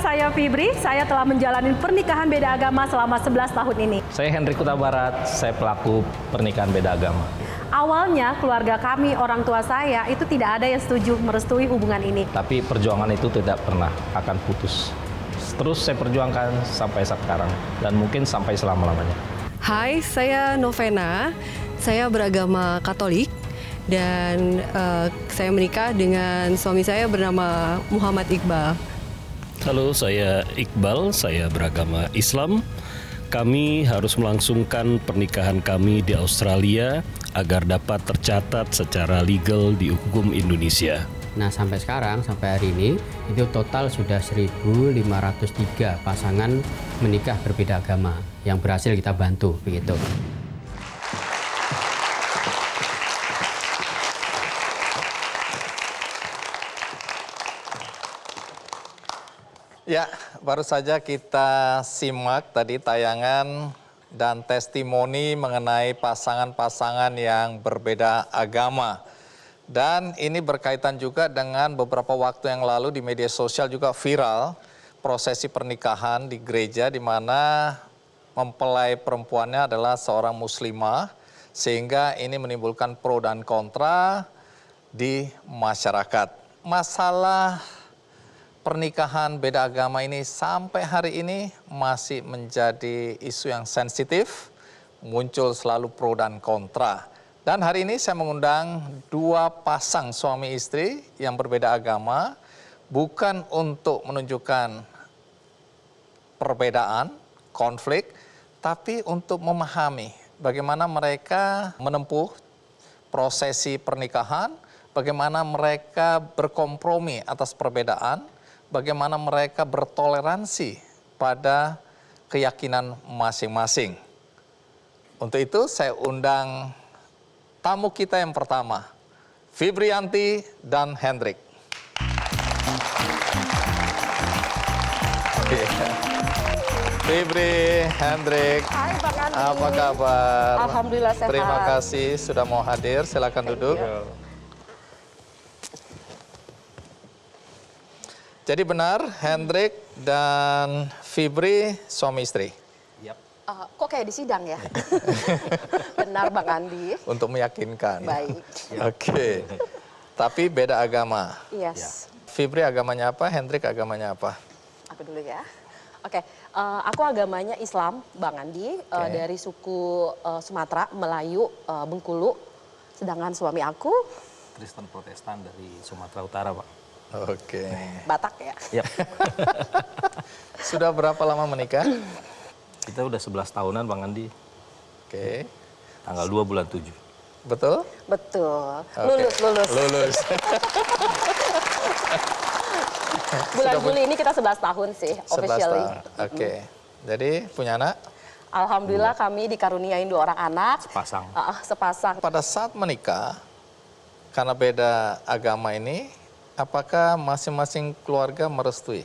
saya Fibri. Saya telah menjalani pernikahan beda agama selama 11 tahun ini. Saya Hendrik Huta Barat, saya pelaku pernikahan beda agama. Awalnya keluarga kami, orang tua saya itu tidak ada yang setuju merestui hubungan ini. Tapi perjuangan itu tidak pernah akan putus. Terus saya perjuangkan sampai sekarang dan mungkin sampai selama-lamanya. Hai, saya Novena. Saya beragama Katolik dan saya menikah dengan suami saya bernama Muhammad Iqbal. Halo, saya Iqbal, saya beragama Islam. Kami harus melangsungkan pernikahan kami di Australia agar dapat tercatat secara legal di hukum Indonesia. Nah, sampai sekarang, sampai hari ini, itu total sudah 1.503 pasangan menikah berbeda agama yang berhasil kita bantu, begitu. Ya, baru saja kita simak tadi tayangan dan testimoni mengenai pasangan-pasangan yang berbeda agama. Dan ini berkaitan juga dengan beberapa waktu yang lalu di media sosial juga viral prosesi pernikahan di gereja di mana mempelai perempuannya adalah seorang muslimah sehingga ini menimbulkan pro dan kontra di masyarakat. Masalah pernikahan beda agama ini sampai hari ini masih menjadi isu yang sensitif, muncul selalu pro dan kontra. Dan hari ini saya mengundang dua pasang suami istri yang berbeda agama, bukan untuk menunjukkan perbedaan, konflik, tapi untuk memahami bagaimana mereka menempuh prosesi pernikahan, bagaimana mereka berkompromi atas perbedaan, bagaimana mereka bertoleransi pada keyakinan masing-masing. Untuk itu saya undang tamu kita yang pertama, Fibrianti dan Hendrik. Fibri, Hendrik, Hai Bang Andi. apa kabar? Alhamdulillah sehat. Terima kasih sudah mau hadir, silakan duduk. Jadi benar, Hendrik dan Fibri suami istri. Kok kayak di sidang ya? Benar Bang Andi. Untuk meyakinkan. Baik. Oke. Tapi beda agama. Yes. Fibri agamanya apa, Hendrik agamanya apa? Aku dulu ya. Oke, aku agamanya Islam Bang Andi, dari suku Sumatera, Melayu, Bengkulu. Sedangkan suami aku Kristen Protestan dari Sumatera Utara, Pak. Oke. Batak ya. Yap. Sudah berapa lama menikah? Kita udah 11 tahunan, Bang Andi. Oke. Tanggal 2 bulan 7. Betul? Betul. Oke. Lulus. Bulan Sudah Juli ini kita 11 tahun sih, 11 officially. tahun. Oke. Jadi punya anak? Alhamdulillah kami dikaruniain 2 orang anak. Sepasang. Sepasang. Pada saat menikah, karena beda agama ini, apakah masing-masing keluarga merestui?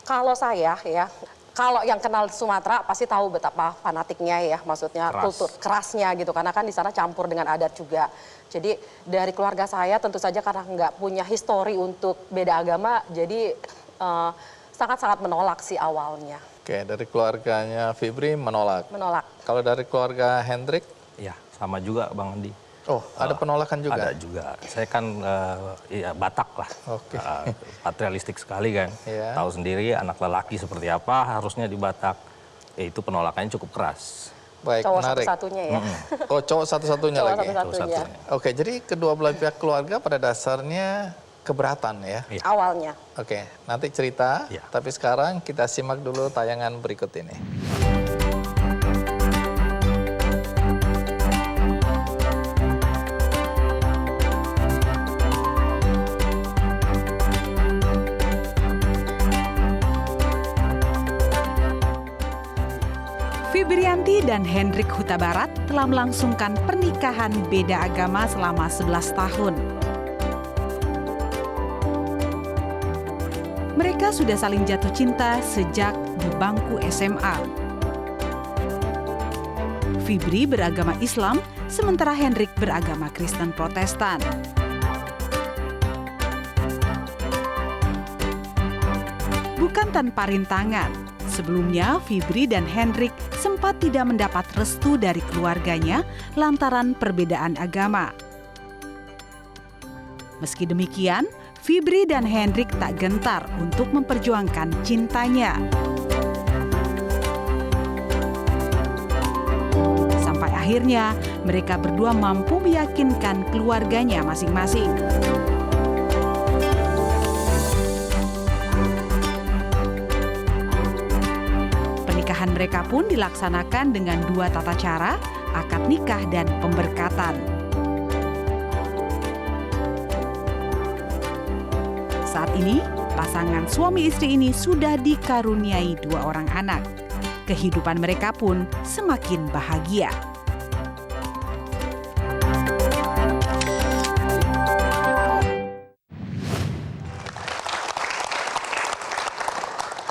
Kalau saya ya, kalau yang kenal Sumatera pasti tahu betapa fanatiknya ya, maksudnya Keras. kultur kerasnya gitu, karena kan di sana campur dengan adat juga. Jadi dari keluarga saya tentu saja karena nggak punya histori untuk beda agama, jadi sangat-sangat menolak sih awalnya. Oke, dari keluarganya Fibri menolak. Menolak. Kalau dari keluarga Hendrik? Ya, sama juga, Bang Andi. Oh, ada penolakan juga? Ada juga. Saya kan ya, Batak lah. Oke. Patrialistik sekali kan. Iya. Tahu sendiri anak lelaki seperti apa harusnya di Batak. Itu penolakannya cukup keras. Baik, Cowok menarik. satu-satunya ya. Oh, cowok satu-satunya Cowok lagi? satu-satunya. Oke, jadi kedua belah pihak keluarga pada dasarnya keberatan ya? Iya. Awalnya. Oke, nanti cerita. Iya. Tapi sekarang kita simak dulu tayangan berikut ini. Fibrianti dan Hendrik Huta Barat telah melangsungkan pernikahan beda agama selama 11 tahun. Mereka sudah saling jatuh cinta sejak di bangku SMA. Fibri beragama Islam, sementara Hendrik beragama Kristen Protestan. bukan tanpa rintangan. Sebelumnya, Fibri dan Hendrik sempat tidak mendapat restu dari keluarganya lantaran perbedaan agama. Meski demikian, Fibri dan Hendrik tak gentar untuk memperjuangkan cintanya. Sampai akhirnya, mereka berdua mampu meyakinkan keluarganya masing-masing. Pernikahan mereka pun dilaksanakan dengan 2 tata cara, akad nikah dan pemberkatan. Saat ini, pasangan suami istri ini sudah dikaruniai 2 orang anak. Kehidupan mereka pun semakin bahagia.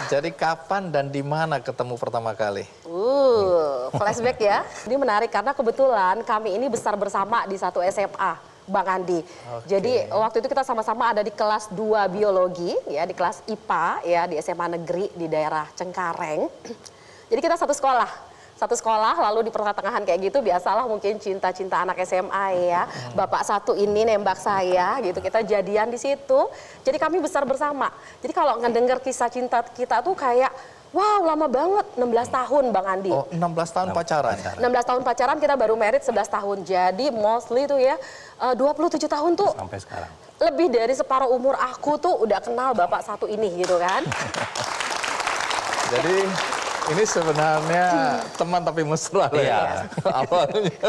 Jadi kapan dan di mana ketemu pertama kali? Flashback ya. Ini menarik karena kebetulan kami ini besar bersama di satu SMA, Bang Andi. Jadi waktu itu kita sama-sama ada di kelas 2 biologi, ya di kelas IPA, ya di SMA negeri di daerah Cengkareng. Jadi kita satu sekolah lalu di pertengahan kayak gitu biasalah mungkin cinta-cinta anak SMA ya. Bapak satu ini nembak saya gitu, kita jadian di situ. Jadi kami besar bersama. Jadi kalau ngedenger kisah cinta kita tuh kayak wow, lama banget, 16 tahun Bang Andi. Oh, 16 tahun pacaran. 16 tahun pacaran, kita baru married 11 tahun. Jadi mostly tuh ya 27 tahun tuh. Sampai sekarang. Lebih dari separuh umur aku tuh udah kenal bapak satu ini gitu kan. Jadi ini sebenarnya teman tapi mesra ya.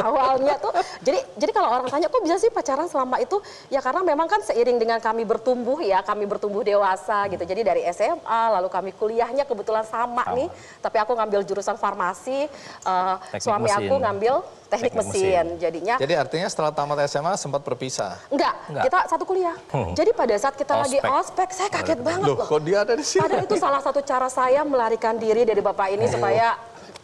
Awalnya tuh, jadi kalau orang tanya kok bisa sih pacaran selama itu? Ya karena memang kan seiring dengan kami bertumbuh ya, kami bertumbuh dewasa gitu. Jadi dari SMA, lalu kami kuliahnya kebetulan sama nih. Tapi aku ngambil jurusan farmasi, suami aku ngambil teknik mesin. Jadi artinya setelah tamat SMA sempat berpisah? Enggak, kita satu kuliah. Jadi pada saat kita lagi ospek, saya kaget banget loh. Kok dia ada di sini? Padahal itu salah satu cara saya melarikan diri dari bapak ini supaya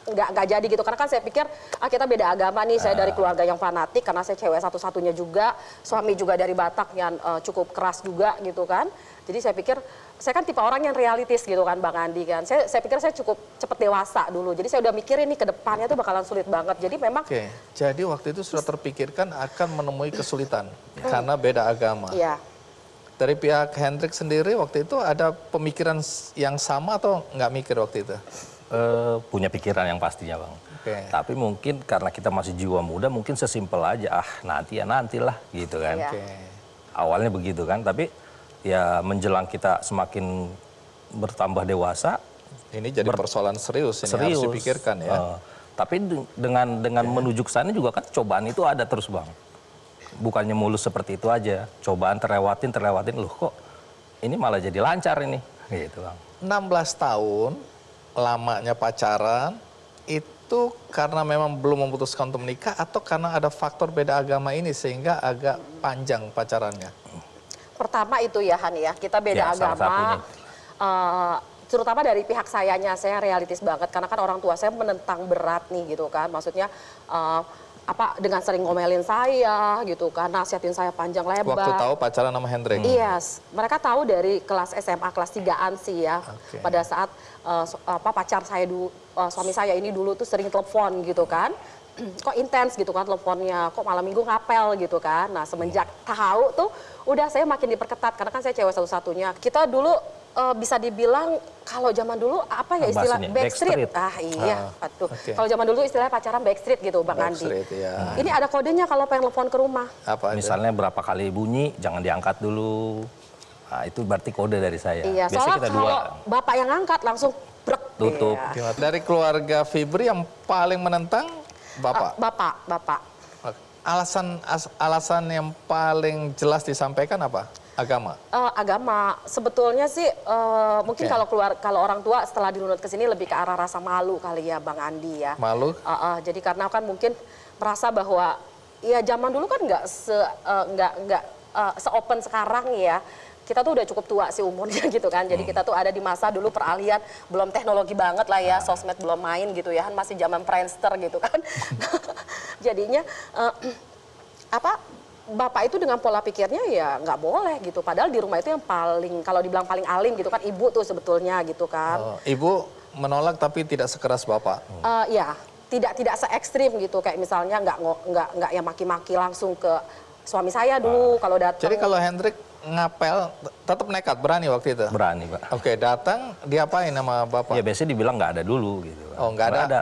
nggak jadi gitu. Karena kan saya pikir kita beda agama nih, saya dari keluarga yang fanatik karena saya cewek satu-satunya juga, suami juga dari Batak yang cukup keras juga gitu kan. Jadi saya pikir saya kan tipe orang yang realistis gitu kan Bang Andi kan. Saya pikir saya cukup cepet dewasa dulu. Jadi saya udah mikirin nih ke depannya tuh bakalan sulit banget. Jadi memang Jadi waktu itu sudah terpikirkan akan menemui kesulitan karena beda agama. Iya. Dari pihak Hendrik sendiri waktu itu ada pemikiran yang sama atau nggak mikir waktu itu? Punya pikiran yang pastinya Bang. Tapi mungkin karena kita masih jiwa muda mungkin sesimpel aja, nantilah gitu kan. Awalnya begitu kan, tapi ya menjelang kita semakin bertambah dewasa. Ini jadi persoalan serius, ini harus dipikirkan ya. Tapi dengan menuju ke sana juga kan cobaan itu ada terus Bang. Bukannya mulus seperti itu aja, cobaan terlewatin, loh kok ini malah jadi lancar ini, gitu Bang. 16 tahun lamanya pacaran, itu karena memang belum memutuskan untuk menikah atau karena ada faktor beda agama ini sehingga agak panjang pacarannya? Pertama itu ya Han ya, kita beda agama. Terutama dari pihak sayanya, saya realistis banget karena kan orang tua saya menentang berat nih gitu kan. Maksudnya dengan sering ngomelin saya gitu kan, nasihatin saya panjang lebar. Waktu tahu pacaran sama Hendrik? Yes, mereka tahu dari kelas SMA kelas 3-an sih ya. Pada saat pacar saya dulu, suami saya ini dulu tuh sering telepon gitu kan. Kok intens gitu kan teleponnya, kok malam minggu ngapel gitu kan. Nah semenjak tahu tuh udah saya makin diperketat karena kan saya cewek satu-satunya. Kita dulu bisa dibilang kalau zaman dulu apa ya istilah backstreet. Kalau zaman dulu istilah pacaran backstreet gitu Bang Andi. Ya. Ini ada kodenya kalau pengen telepon ke rumah. Apa misalnya berapa kali bunyi jangan diangkat dulu. Nah, itu berarti kode dari saya. Iya, soalnya kita kalau bapak yang angkat langsung brek. Tutup. Iya. Dari keluarga Fibri yang paling menentang bapak? Bapak. Alasan yang paling jelas disampaikan apa? Agama? Agama. Sebetulnya sih mungkin kalau orang tua setelah dirunut ke sini lebih ke arah rasa malu kali ya Bang Andi ya. Malu? Jadi karena kan mungkin merasa bahwa ya zaman dulu kan nggak se-open sekarang ya. Kita tuh udah cukup tua sih umurnya gitu kan. Jadi kita tuh ada di masa dulu peralihan, belum teknologi banget lah ya, sosmed belum main gitu ya, masih zaman Friendster gitu kan. Jadinya bapak itu dengan pola pikirnya ya nggak boleh gitu. Padahal di rumah itu yang paling, kalau dibilang paling alim gitu kan ibu tuh sebetulnya gitu kan. Oh, ibu menolak tapi tidak sekeras bapak? Ya, tidak se ekstrim gitu. Kayak misalnya nggak yang maki-maki langsung ke suami saya dulu kalau datang. Jadi kalau Hendrik ngapel, tetap nekat, berani waktu itu? Berani, Pak. Oke, datang, diapain sama bapak? Ya biasanya dibilang nggak ada dulu gitu. Oh, nggak ada?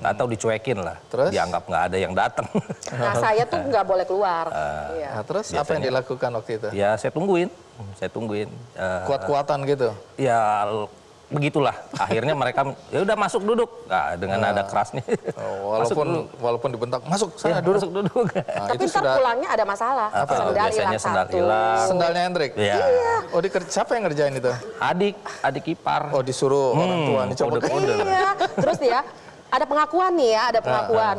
Atau dicuekin lah. Terus? Dianggap nggak ada yang datang. Nah, saya tuh nggak boleh keluar. Iya. Nah, terus apa yang dilakukan waktu itu? Ya saya tungguin. Kuat-kuatan gitu? Ya begitulah. Akhirnya mereka ya udah masuk duduk. Nah, dengan nada kerasnya. Oh, walaupun dibentak, masuk sana duduk. Masuk duduk. Nah, Tapi ntar pulangnya ada masalah. Sendal hilang biasanya sendal satu. hilang. Sendalnya Hendrik? Iya. Oh, siapa yang ngerjain itu? Adik ipar. Oh, disuruh orang tua nih coba. Iya. Terus nih ya, ada pengakuan nih ya, ada pengakuan.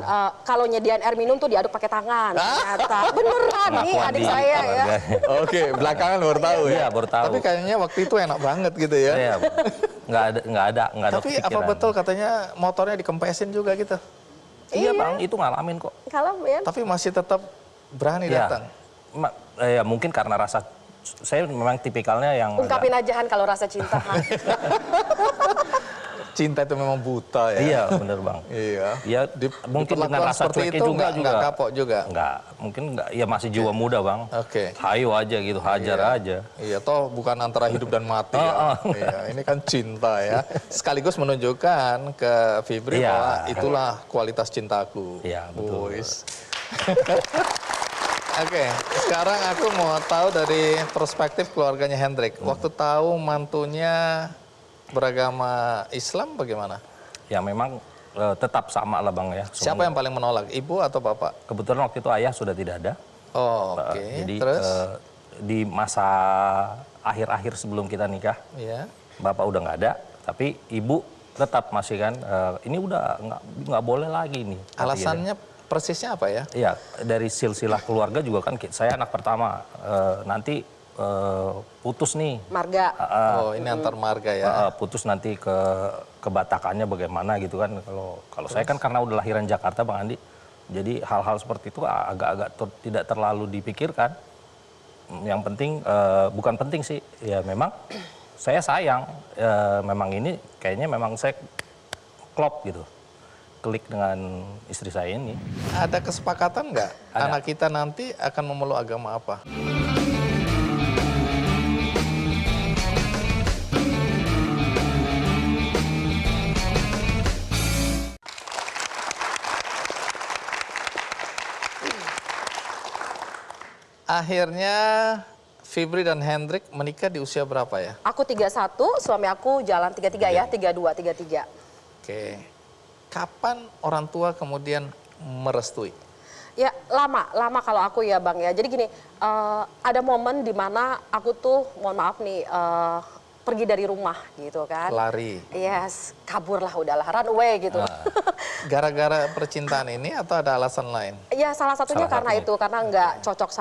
Kalau nyediain air minum tuh diaduk pakai tangan. Ternyata beneran nih Pengakuan adik di saya ya. keluarga. Oke, belakangan baru tahu ya? Iya, baru tahu. Tapi kayaknya waktu itu enak banget gitu ya? Iya, nggak ada Tapi apa kepikiran. betul katanya motornya dikempesin juga gitu? Iya Bang, itu ngalamin kok. Kalau ya, Tapi masih tetap berani Iya. datang? Ya mungkin karena rasa, saya memang tipikalnya yang ungkapin aja Han kalau rasa cinta Han. Cinta itu memang buta ya? Iya, bener Bang. Iya. Ya mungkin dengan Diperlakukan rasa seperti cueknya itu juga. nggak kapok juga? Nggak, mungkin nggak, ya masih jiwa muda Bang. Oke. Hayo aja gitu, hajar aja. Iya, toh bukan antara hidup dan mati ya. Iya, ini kan cinta ya. Sekaligus menunjukkan ke Fibri Iya. bahwa itulah kualitas cintaku. Iya, betul. Boys. Oke, sekarang aku mau tahu dari perspektif keluarganya Hendrik. Waktu tahu mantunya beragama Islam bagaimana? Ya memang tetap sama lah Bang ya. Siapa yang paling menolak, ibu atau bapak? Kebetulan waktu itu ayah sudah tidak ada. Oh, oke. Jadi Terus? di masa akhir-akhir sebelum kita nikah, Iya. bapak udah nggak ada, tapi ibu tetap masih kan, ini udah nggak boleh lagi nih. Alasannya persisnya apa ya? Iya, dari silsilah keluarga juga kan, saya anak pertama, nanti putus nih. Marga. Oh, ini antar marga ya. Putus nanti ke Batakannya bagaimana gitu kan. Kalau saya kan karena udah lahiran Jakarta Bang Andi, jadi hal-hal seperti itu agak-agak tidak terlalu dipikirkan. Yang penting, bukan penting sih, ya memang saya sayang, memang ini kayaknya memang saya klop gitu, klik dengan istri saya ini. Ada kesepakatan nggak anak kita nanti akan memeluk agama apa? Akhirnya Fibri dan Hendrik menikah di usia berapa ya? Aku 31, suami aku jalan 33 ya, 32, 33. Oke. Kapan orang tua kemudian merestui? Ya lama kalau aku ya Bang ya. Jadi gini, ada momen di mana aku tuh, mohon maaf nih, pergi dari rumah gitu kan. Lari. Yes, kabur lah udahlah, run away gitu. Gara-gara percintaan ini atau ada alasan lain? Ya salah satunya karena itu, karena nggak cocok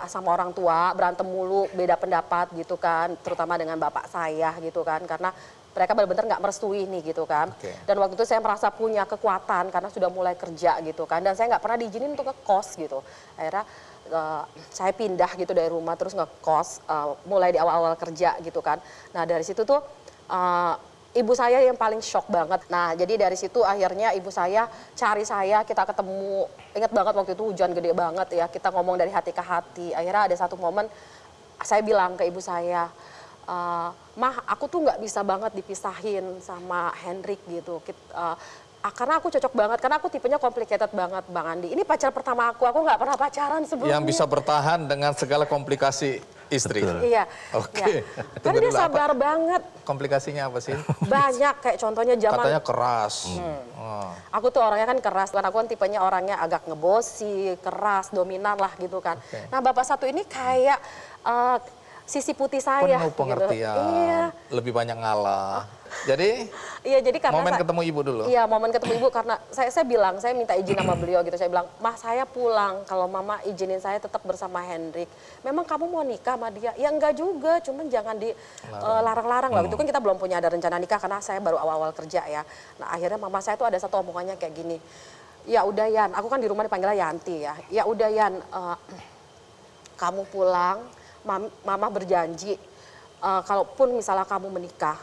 sama orang tua, berantem mulu, beda pendapat gitu kan, terutama dengan bapak saya gitu kan, karena mereka benar-benar nggak merestui nih gitu kan. Dan waktu itu saya merasa punya kekuatan karena sudah mulai kerja gitu kan, dan saya nggak pernah diizinin untuk ngekos gitu. Akhirnya saya pindah gitu dari rumah terus ngekos, mulai di awal-awal kerja gitu kan. Nah dari situ tuh ibu saya yang paling shock banget. Nah, jadi dari situ akhirnya ibu saya cari saya, kita ketemu. Ingat banget waktu itu hujan gede banget ya, kita ngomong dari hati ke hati. Akhirnya ada satu momen saya bilang ke ibu saya, Mah, aku tuh nggak bisa banget dipisahin sama Hendrik gitu. Karena aku cocok banget, karena aku tipenya complicated banget Bang Andi. Ini pacar pertama aku nggak pernah pacaran sebelumnya. Yang bisa bertahan dengan segala komplikasi istri. Betul. Iya. Oke. Ya. Karena dia sabar banget. Komplikasinya apa sih? Banyak, kayak contohnya zaman... Katanya keras. Aku tuh orangnya kan keras, karena aku kan tipenya orangnya agak ngebosi, keras, dominan lah gitu kan. Nah bapak satu ini kayak sisi putih saya. Penuh pengertian, gitu. Iya. lebih banyak ngalah. Jadi, iya, jadi karena momen ketemu ibu dulu? Iya, momen ketemu ibu karena saya bilang, saya minta izin sama beliau gitu. Saya bilang, Mah saya pulang, kalau mama izinin saya tetap bersama Hendrik. Memang kamu mau nikah sama dia? Ya enggak juga, cuman jangan dilarang-larang lah. Itu kan kita belum punya ada rencana nikah karena saya baru awal-awal kerja ya. Nah akhirnya mama saya tuh ada satu omongannya kayak gini. Ya udah Yan, aku kan di rumah dipanggilnya Yanti ya. Ya udah Yan, kamu pulang, mama berjanji, kalaupun misalnya kamu menikah,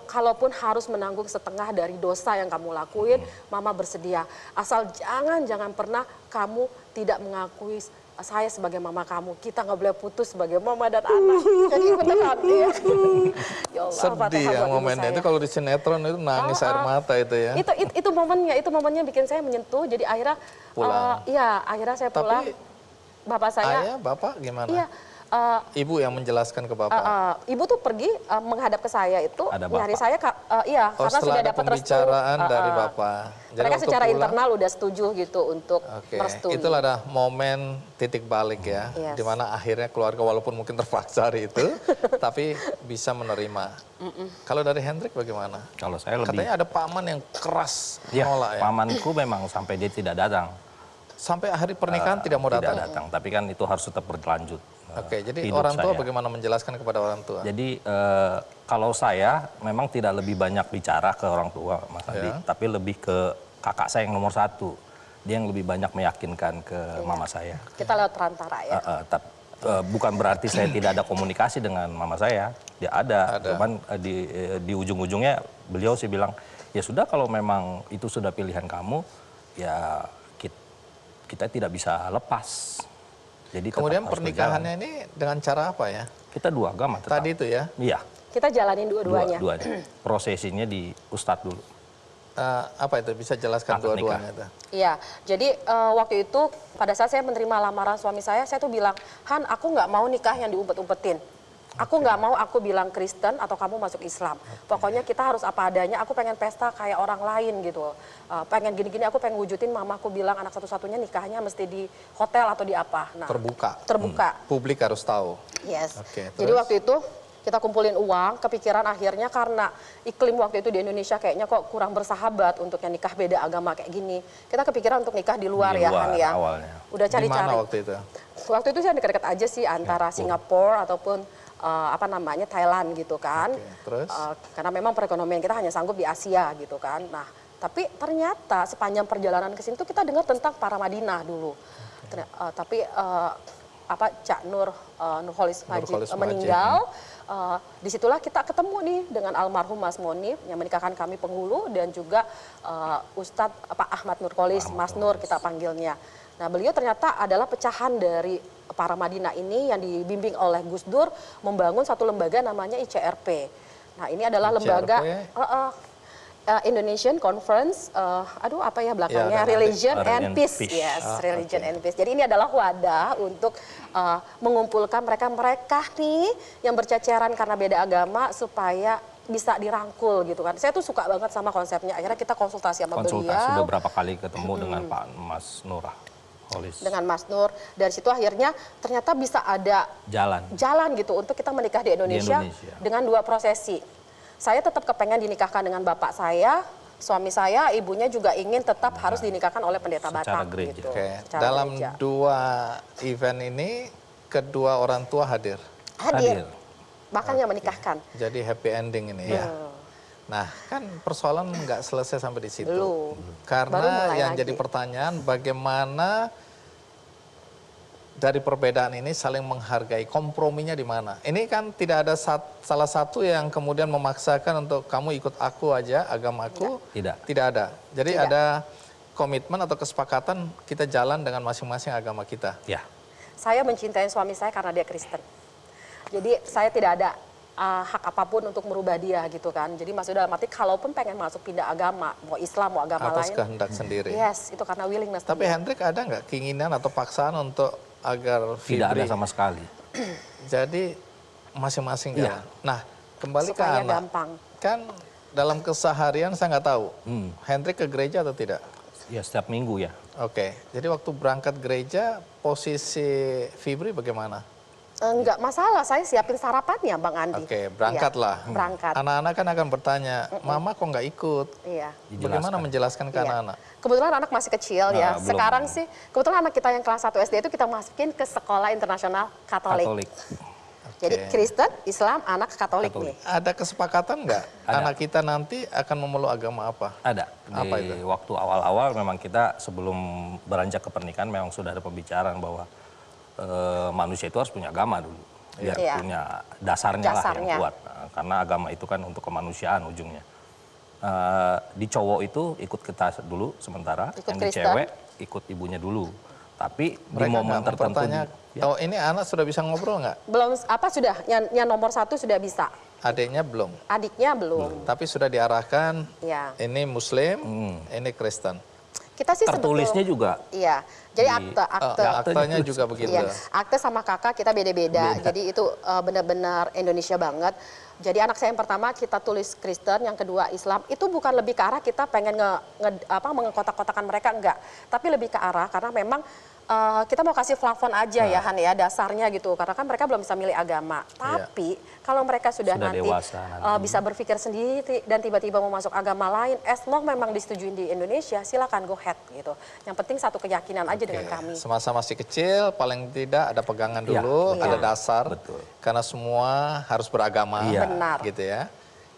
kalaupun harus menanggung setengah dari dosa yang kamu lakuin, mama bersedia. Asal jangan pernah kamu tidak mengakui saya sebagai mama kamu. Kita nggak boleh putus sebagai mama dan anak. Jadi beneran ya. Ya Allah, sedih ya momennya itu, kalau di sinetron itu nangis air mata itu ya. Itu momennya bikin saya menyentuh. Jadi akhirnya pulang. Iya, akhirnya saya pulang. Tapi bapak saya, ayah, bapak gimana? Iya. Ibu yang menjelaskan ke bapak. Ibu tuh pergi menghadap ke saya itu nyari saya, karena sudah dapat restu. Pembicaraan dari bapak. Jadi mereka secara internal udah setuju gitu untuk merestui. Itulah ada momen titik balik ya, Yes. dimana akhirnya keluarga walaupun mungkin terpaksa hari itu, tapi bisa menerima. Kalau dari Hendrik bagaimana? Kalau saya lebih, Katanya ada paman yang keras ya, menolak ya. pamanku memang sampai dia tidak datang. Sampai hari pernikahan tidak mau datang. Tidak datang, tapi kan itu harus tetap berlanjut. Oke, jadi hidup orang tua saya. bagaimana menjelaskan kepada orang tua? Jadi kalau saya memang tidak lebih banyak bicara ke orang tua, Mas Andi, tapi lebih ke kakak saya yang nomor 1. Dia yang lebih banyak meyakinkan ke mama saya. Kita lewat perantara ya. Bukan berarti saya tidak ada komunikasi dengan mama saya, dia ada. Cuman di ujung-ujungnya beliau sih bilang, ya sudah kalau memang itu sudah pilihan kamu, ya kita tidak bisa lepas. Jadi kemudian pernikahannya ini dengan cara apa ya? Kita 2 agama tetap. Tadi itu ya? Iya. Kita jalanin dua-duanya. Dua-duanya. Prosesinya di Ustadz dulu. Apa itu? Bisa jelaskan Akad dua-duanya itu? Iya, jadi waktu itu pada saat saya menerima lamaran suami saya tuh bilang, Han, aku nggak mau nikah yang diumpet-umpetin. Aku nggak mau aku bilang Kristen atau kamu masuk Islam. Pokoknya kita harus apa adanya, aku pengen pesta kayak orang lain gitu. Pengen gini-gini, aku pengen wujudin mamaku bilang anak satu-satunya nikahnya mesti di hotel atau di apa. Nah, terbuka. Publik harus tahu. Yes. Oke, jadi waktu itu kita kumpulin uang, kepikiran akhirnya karena iklim waktu itu di Indonesia kayaknya kok kurang bersahabat untuk yang nikah beda agama kayak gini. Kita kepikiran untuk nikah di luar ya, Han ya. Awalnya. Udah cari-cari. Di mana waktu itu? Waktu itu saya dekat-dekat aja sih antara Singapura ataupun Thailand gitu kan. Terus? Karena memang perekonomian kita hanya sanggup di Asia gitu kan. Nah, tapi ternyata sepanjang perjalanan ke sini tuh kita dengar tentang para Madinah dulu. Tapi Cak Nurholis Majid meninggal. Disitulah kita ketemu nih dengan almarhum Mas Monif yang menikahkan kami penghulu dan juga Ustadz Pak Ahmad Nurholis, Mas Nur kita panggilnya. Nah, beliau ternyata adalah pecahan dari para Madinah ini yang dibimbing oleh Gus Dur membangun satu lembaga namanya ICRP. Nah, ini adalah lembaga Indonesian Conference, apa ya belakangnya, Religion and Peace. Yes, Religion and Peace. Jadi ini adalah wadah untuk mengumpulkan mereka nih yang berceceran karena beda agama supaya bisa dirangkul gitu kan. Saya tuh suka banget sama konsepnya. Akhirnya kita konsultasi sama beliau. Sudah berapa kali ketemu dengan Pak Mas Nurah. Dengan Mas Nur, dari situ akhirnya ternyata bisa ada jalan gitu untuk kita menikah di Indonesia dengan 2 prosesi. Saya tetap kepengen dinikahkan dengan bapak saya, suami saya, ibunya juga ingin tetap harus dinikahkan oleh pendeta Batak. Gitu. Dalam gereja. 2 event ini kedua orang tua hadir. Bahkan yang menikahkan. Jadi happy ending ini ya. Nah, kan persoalan nggak selesai sampai di situ. Belum. Karena yang jadi pertanyaan bagaimana dari perbedaan ini saling menghargai, komprominya di mana? Ini kan tidak ada salah satu yang kemudian memaksakan untuk kamu ikut aku aja, agamaku. Tidak ada. Jadi ada komitmen atau kesepakatan kita jalan dengan masing-masing agama kita. Ya. Saya mencintai suami saya karena dia Kristen. Jadi saya tidak ada hak apapun untuk merubah dia gitu kan. Jadi maksudnya dalam arti kalaupun pengen masuk pindah agama, mau Islam, mau agama lain. Atas kehendak sendiri. Yes, itu karena willingness. Tapi Hendrik ada nggak keinginan atau paksaan untuk agar Fibri? Tidak ada sama sekali. Jadi masing-masing jalan. Nah, kembali ke anak. Gampang. Kan dalam keseharian saya nggak tahu, Hendrik ke gereja atau tidak? Ya, setiap minggu ya. Oke, jadi waktu berangkat gereja, posisi Fibri bagaimana? Enggak masalah, saya siapin sarapannya Bang Andi. Oke, berangkatlah. Ya, berangkat. Anak-anak kan akan bertanya, Mama kok nggak ikut? Iya. Bagaimana menjelaskan ke anak-anak? Kebetulan anak masih kecil ya. Sekarang sih, kebetulan anak kita yang kelas 1 SD itu kita masukin ke sekolah internasional Katolik. Jadi Kristen, Islam, anak Katolik nih. Ada kesepakatan nggak anak kita nanti akan memeluk agama apa? Ada. Apa itu? Waktu awal-awal memang kita sebelum beranjak ke pernikahan memang sudah ada pembicaraan bahwa manusia itu harus punya agama dulu. Biar punya dasarnya lah yang kuat. Nah, karena agama itu kan untuk kemanusiaan ujungnya. Di cowok itu ikut kita dulu sementara, Ikut yang di Kristen. cewek ikut ibunya dulu. Tapi di momen tertentu. Oh, ini anak sudah bisa ngobrol nggak? Belum sudah yang nomor 1 sudah bisa. Adiknya belum. Adiknya belum. Tapi sudah diarahkan. Iya. Ini Muslim, ini Kristen. Kita sih Tertulisnya juga. Iya. Jadi akte. Aktenya juga begitu. Iya, akte sama kakak kita beda-beda. Jadi itu benar-benar Indonesia banget. Jadi anak saya yang pertama kita tulis Kristen, yang kedua Islam. Itu bukan lebih ke arah kita pengen mengkotak-kotakan mereka, enggak. Tapi lebih ke arah karena memang kita mau kasih plafon aja ya Han ya, dasarnya gitu. Karena kan mereka belum bisa milih agama. Tapi kalau mereka sudah nanti, dewasa, bisa berpikir sendiri dan tiba-tiba mau masuk agama lain, as long memang disetujuin di Indonesia, silakan go ahead gitu. Yang penting satu keyakinan aja dengan kami. Semasa masih kecil, paling tidak ada pegangan dulu, ada dasar. Betul. Karena semua harus beragama, Benar. gitu ya.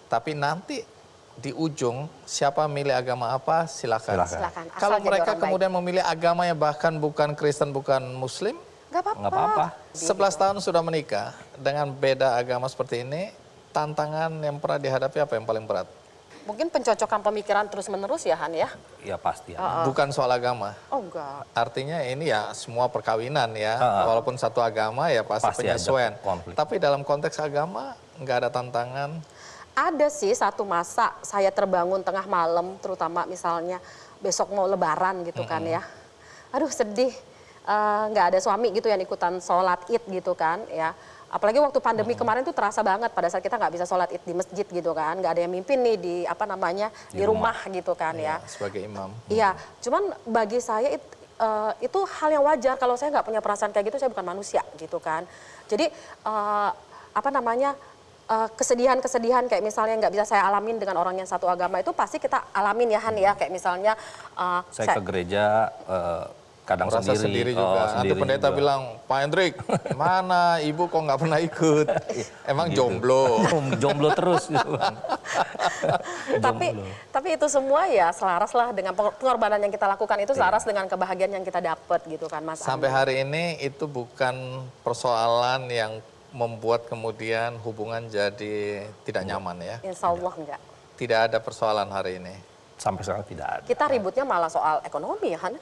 Tapi nanti di ujung siapa milih agama apa silakan. Silakan. Asal Kalau jadi mereka orang baik. kemudian memilih agama yang bahkan bukan Kristen, bukan Muslim, Nggak apa-apa. Nggak apa-apa. 11 tahun sudah menikah dengan beda agama seperti ini, tantangan yang pernah dihadapi apa yang paling berat? Mungkin pencocokan pemikiran terus-menerus ya Han ya? Ya pasti. Bukan soal agama. Oh enggak. Artinya ini ya semua perkawinan ya, walaupun satu agama ya pasti Pasti ada penyesuaian. konflik. Tapi dalam konteks agama nggak ada tantangan. Ada sih satu masa saya terbangun tengah malam, terutama misalnya besok mau lebaran gitu kan ya. Aduh sedih, nggak ada suami gitu yang ikutan sholat id gitu kan ya. Apalagi waktu pandemi kemarin tuh terasa banget pada saat kita nggak bisa sholat id di masjid gitu kan. Nggak ada yang mimpin nih di di rumah gitu kan ya. Sebagai imam. Iya, cuman bagi saya itu hal yang wajar. Kalau saya nggak punya perasaan kayak gitu, saya bukan manusia gitu kan. Jadi kesedihan-kesedihan kayak misalnya nggak bisa saya alamin dengan orang yang satu agama itu pasti kita alamin ya Han ya. Kayak misalnya Saya ke gereja kadang Merasa sendiri juga. Nanti pendeta bilang, Pak Hendrik, mana ibu kok nggak pernah ikut? Emang Gitu. jomblo. Jomblo terus gitu Bang. tapi itu semua ya selaras lah dengan pengorbanan yang kita lakukan itu selaras dengan kebahagiaan yang kita dapat gitu kan Mas. Sampai hari ini itu bukan persoalan yang membuat kemudian hubungan jadi tidak nyaman ya? Insya Allah enggak. Tidak ada persoalan hari ini. Sampai sekarang tidak ada. Kita ributnya malah soal ekonomi ya Han.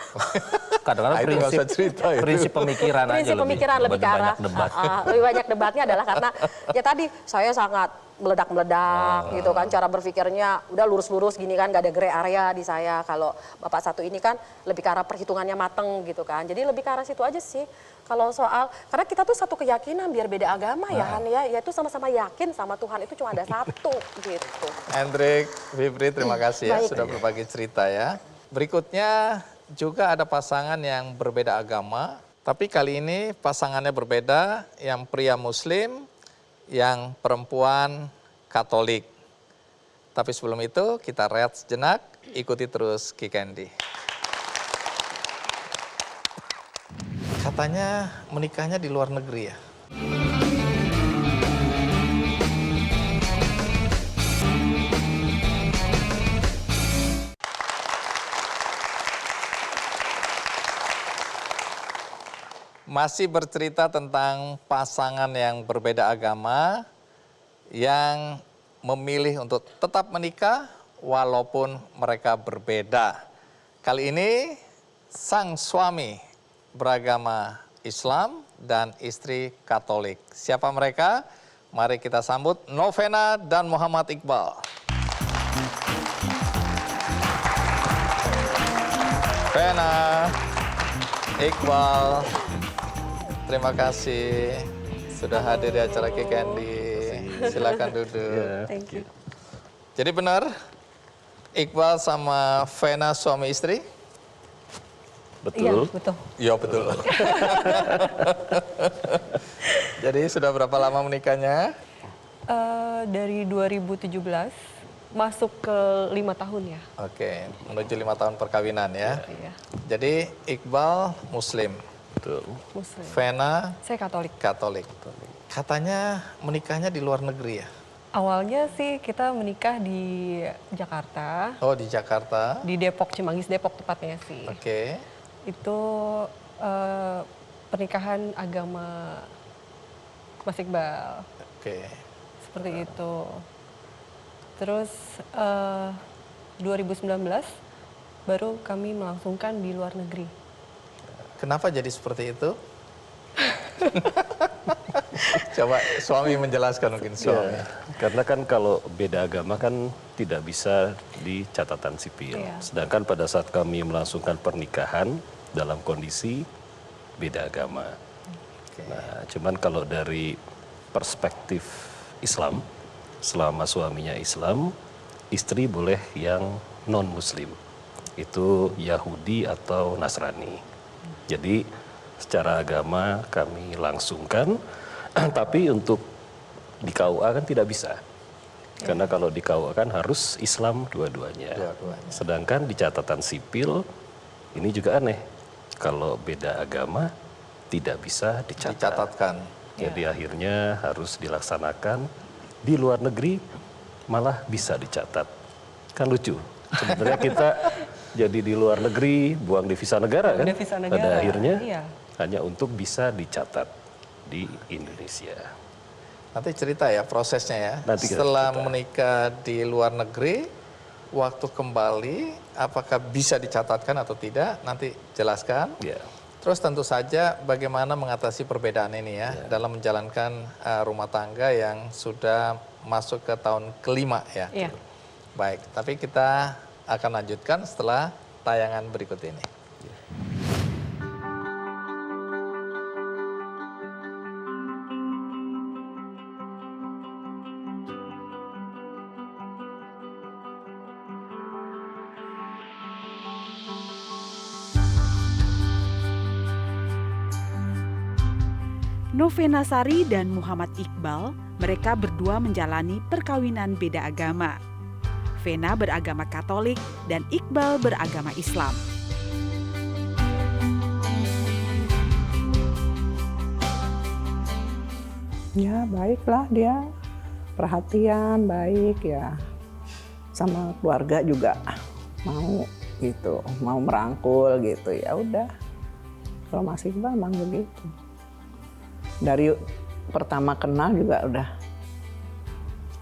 Kadang-kadang Itu nggak usah cerita itu. prinsip pemikiran aja Prinsip pemikiran lebih ke arah banyak debat. lebih banyak debatnya adalah karena ya tadi saya sangat meledak-meledak gitu kan, cara berpikirnya udah lurus-lurus gini kan, gak ada gray area di saya. Kalau Bapak satu ini kan lebih ke arah perhitungannya mateng gitu kan, jadi lebih ke arah situ aja sih. Kalau soal, karena kita tuh satu keyakinan biar beda agama ya Han ya, yaitu sama-sama yakin sama Tuhan itu cuma ada satu gitu. Hendrik, Fibri, terima kasih ya Baik. sudah berbagi cerita ya. Berikutnya juga ada pasangan yang berbeda agama, tapi kali ini pasangannya berbeda, yang pria Muslim, yang perempuan Katolik. Tapi sebelum itu kita rehat sejenak, ikuti terus Ki Candy. Katanya menikahnya di luar negeri ya? Masih bercerita tentang pasangan yang berbeda agama yang memilih untuk tetap menikah walaupun mereka berbeda. Kali ini sang suami beragama Islam dan istri Katolik. Siapa mereka? Mari kita sambut Novena dan Muhammad Iqbal. Novena, Iqbal, terima kasih sudah hadir di acara Ki Candy. Silakan duduk. Thank you. Jadi benar, Iqbal sama Vena suami istri? Iya, betul. Iya betul. Jadi sudah berapa lama menikahnya? Dari 2017 masuk ke 5 tahun ya. Oke, menuju 5 tahun perkawinan ya. Iya. Jadi Iqbal Muslim, Muslim. Vena Saya Katolik. Katolik. Katanya menikahnya di luar negeri ya? Awalnya sih kita menikah di Jakarta, Oh di Jakarta. di Depok, Cimanggis Depok tepatnya sih. Oke. Itu pernikahan agama Mas Iqbal. Oke. Seperti itu. Terus 2019 baru kami melangsungkan di luar negeri. Kenapa jadi seperti itu? Coba suami menjelaskan mungkin suami. Ya, karena kan kalau beda agama kan tidak bisa di catatan sipil. Iya. Sedangkan pada saat kami melangsungkan pernikahan dalam kondisi beda agama. Nah, cuman kalau dari perspektif Islam, selama suaminya Islam, istri boleh yang non-Muslim. Itu Yahudi atau Nasrani. Jadi secara agama kami langsungkan, tapi untuk di KUA kan tidak bisa. Karena kalau di KUA kan harus Islam dua-duanya. Sedangkan di catatan sipil ini juga aneh. Kalau beda agama tidak bisa Dicatatkan. Jadi akhirnya harus dilaksanakan di luar negeri, malah bisa dicatat. Kan lucu. Sebenarnya kita jadi di luar negeri, buang devisa negara kan? Devisa negara, Pada akhirnya iya. hanya untuk bisa dicatat di Indonesia. Nanti cerita ya prosesnya ya. Nanti kita Setelah cerita. menikah di luar negeri, waktu kembali apakah bisa dicatatkan atau tidak? Nanti jelaskan. Ya. Terus tentu saja bagaimana mengatasi perbedaan ini ya dalam menjalankan rumah tangga yang sudah masuk ke tahun kelima ya. Iya. Baik, tapi kita akan lanjutkan setelah tayangan berikut ini. Novena Sari dan Muhammad Iqbal, mereka berdua menjalani perkawinan beda agama. Vena beragama Katolik dan Iqbal beragama Islam. Ya baiklah dia, perhatian, baik ya. Sama keluarga juga mau gitu, mau merangkul gitu, ya udah. Kalau Mas Iqbal memang begitu. Dari pertama kenal juga udah,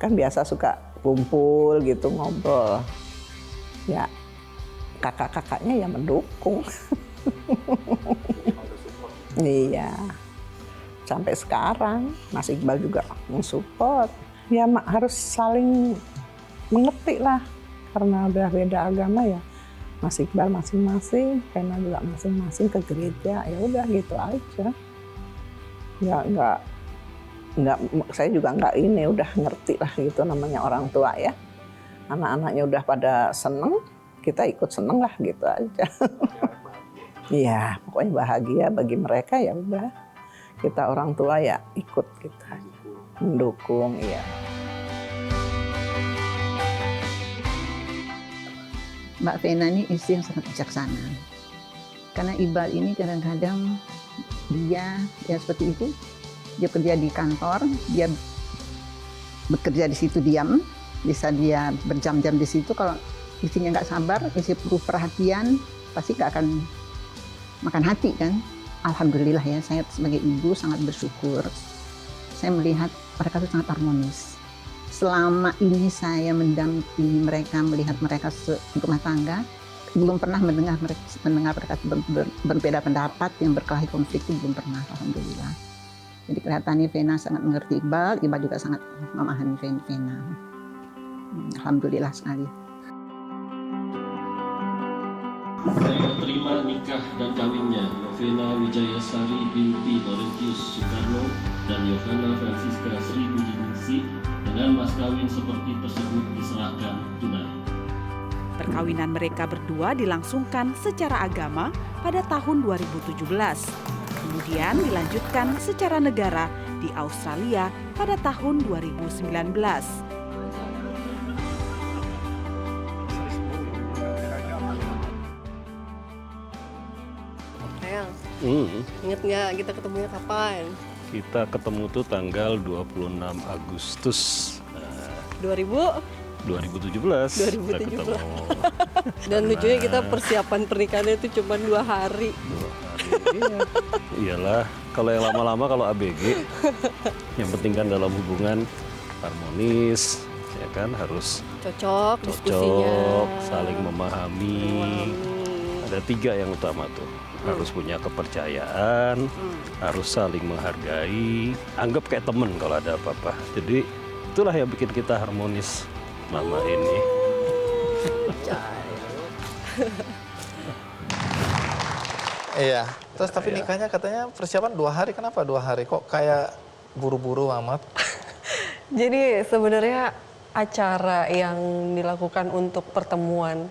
kan biasa suka kumpul gitu, ngobrol. Ya kakak-kakaknya ya mendukung. Iya. Sampai sekarang Mas Iqbal juga mensupport. Ya harus saling mengerti lah, karena udah beda agama ya. Mas Iqbal masing-masing, Vena juga masing-masing ke gereja, ya udah gitu aja. Ya enggak, saya juga enggak ini, udah ngerti lah gitu namanya orang tua ya. Anak-anaknya udah pada seneng, kita ikut seneng lah gitu aja. Iya, pokoknya bahagia bagi mereka ya udah. Kita orang tua ya ikut kita, mendukung ya. Mbak Vena ini istri yang sangat bijaksana. Karena Iqbal ini kadang-kadang dia ya seperti itu, dia kerja di kantor, dia bekerja di situ diam, bisa dia berjam-jam di situ. Kalau istrinya nggak sabar, istri perlu perhatian, pasti nggak akan makan hati kan. Alhamdulillah ya, saya sebagai ibu sangat bersyukur. Saya melihat mereka itu sangat harmonis. Selama ini saya mendampingi mereka, melihat mereka rumah tangga, belum pernah mendengar mereka berbeda pendapat yang berkelahi konflik, itu belum pernah, alhamdulillah. Jadi kelihatannya Vena sangat mengerti Iqbal, Iqbal juga sangat memahami Vena. Alhamdulillah sekali. Saya terima nikah dan kawinnya Novena Wijayasari binti Laurentius Soekarno dan Yohana Francisca Sri Pujiningsih dengan mas kawin seperti tersebut diserahkan tunai. Perkawinan mereka berdua dilangsungkan secara agama pada tahun 2017. Kemudian dilanjutkan secara negara di Australia pada tahun 2019. Sayang, inget nggak kita ketemunya kapan? Kita ketemu tuh tanggal 26 Agustus 2017. 2017. Kita ketemu. Dan lucunya kita persiapan pernikahannya itu cuma 2 hari. Iyalah, kalau yang lama-lama kalau ABG, yang penting kan dalam hubungan harmonis, ya kan harus Cocok diskusinya. saling memahami. Ada 3 yang utama tuh. Harus punya kepercayaan, harus saling menghargai, anggap kayak temen kalau ada apa-apa. Jadi itulah yang bikin kita harmonis selama ini. Iya. Terus tapi nikahnya katanya persiapan 2 hari. Kenapa 2 hari? Kok kayak buru-buru amat? Jadi sebenarnya acara yang dilakukan untuk pertemuan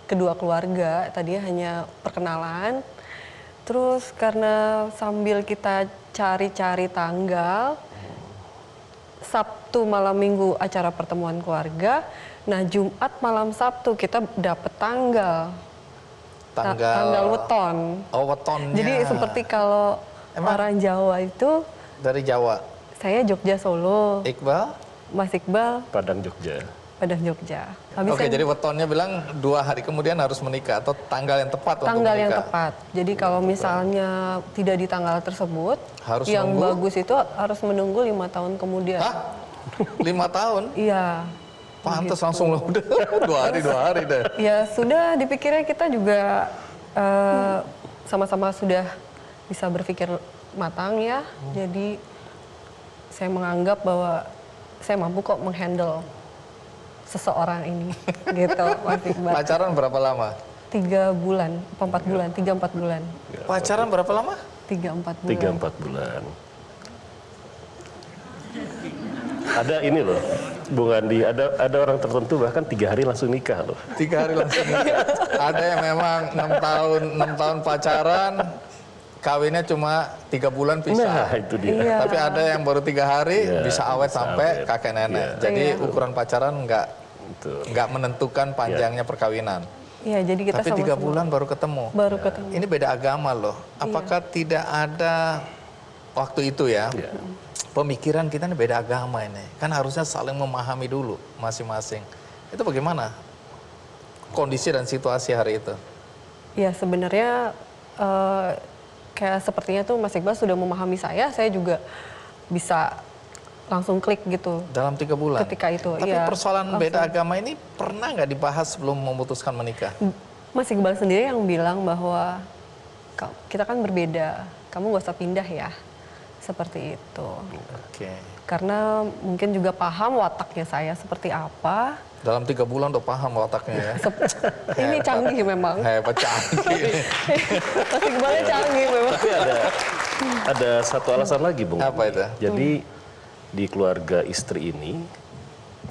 kedua keluarga tadinya hanya perkenalan. Terus karena sambil kita cari-cari tanggal, Sabtu malam Minggu acara pertemuan keluarga. Nah Jumat malam Sabtu kita dapet tanggal weton. Oh, wetonnya. Jadi seperti kalau orang Jawa itu Dari Jawa. saya Jogja Solo, Iqbal? Mas Iqbal Padang Jogja. Padang Jogja. Oke, jadi wetonnya bilang 2 hari kemudian harus menikah atau tanggal yang tepat untuk tanggal menikah? yang tepat. Jadi kalau misalnya tidak di tanggal tersebut, Harus yang nunggu? bagus itu harus menunggu 5 tahun kemudian. Hah? 5 tahun? Iya. Pantes langsung loh, udah 2 hari deh. Ya sudah dipikirnya kita juga sama-sama sudah bisa berpikir matang ya. Jadi saya menganggap bahwa saya mampu kok menghandle seseorang ini gitu Mas Iqbal. Pacaran berapa lama? 3 bulan, 4 bulan, 3-4 bulan. Pacaran berapa lama? 3-4 bulan. 3-4 bulan. Ada ini loh, Bung Andi, ada orang tertentu bahkan 3 hari langsung nikah loh. 3 hari langsung nikah. Ada yang memang 6 tahun pacaran, kawinnya cuma 3 bulan pisah. Nah, itu dia. Iya. Tapi ada yang baru 3 hari Iya, bisa awet bisa sampai awet. kakek nenek. Iya. Jadi Iya. ukuran pacaran Betul. nggak menentukan panjangnya perkawinan. Iya, jadi kita Tapi 3 sama-sama bulan baru ketemu. baru ketemu. Ini beda agama loh. Apakah tidak ada waktu itu ya? Iya. Pemikiran kita ini beda agama ini. Kan harusnya saling memahami dulu masing-masing. Itu bagaimana kondisi dan situasi hari itu? Ya sebenarnya kayak sepertinya tuh Mas Iqbal sudah memahami saya juga bisa langsung klik gitu. Dalam 3 bulan? Ketika itu, Tapi iya, persoalan beda langsung. agama ini pernah nggak dibahas sebelum memutuskan menikah? Mas Iqbal sendiri yang bilang bahwa kita kan berbeda, kamu gak usah pindah ya. Seperti itu. Oke. Karena mungkin juga paham wataknya saya seperti apa. Dalam 3 bulan udah paham otaknya ya? Ini canggih memang. Hebat, canggih. Mas Iqbalnya canggih memang. Tapi ada satu alasan lagi, Bung. Apa itu? Jadi di keluarga istri ini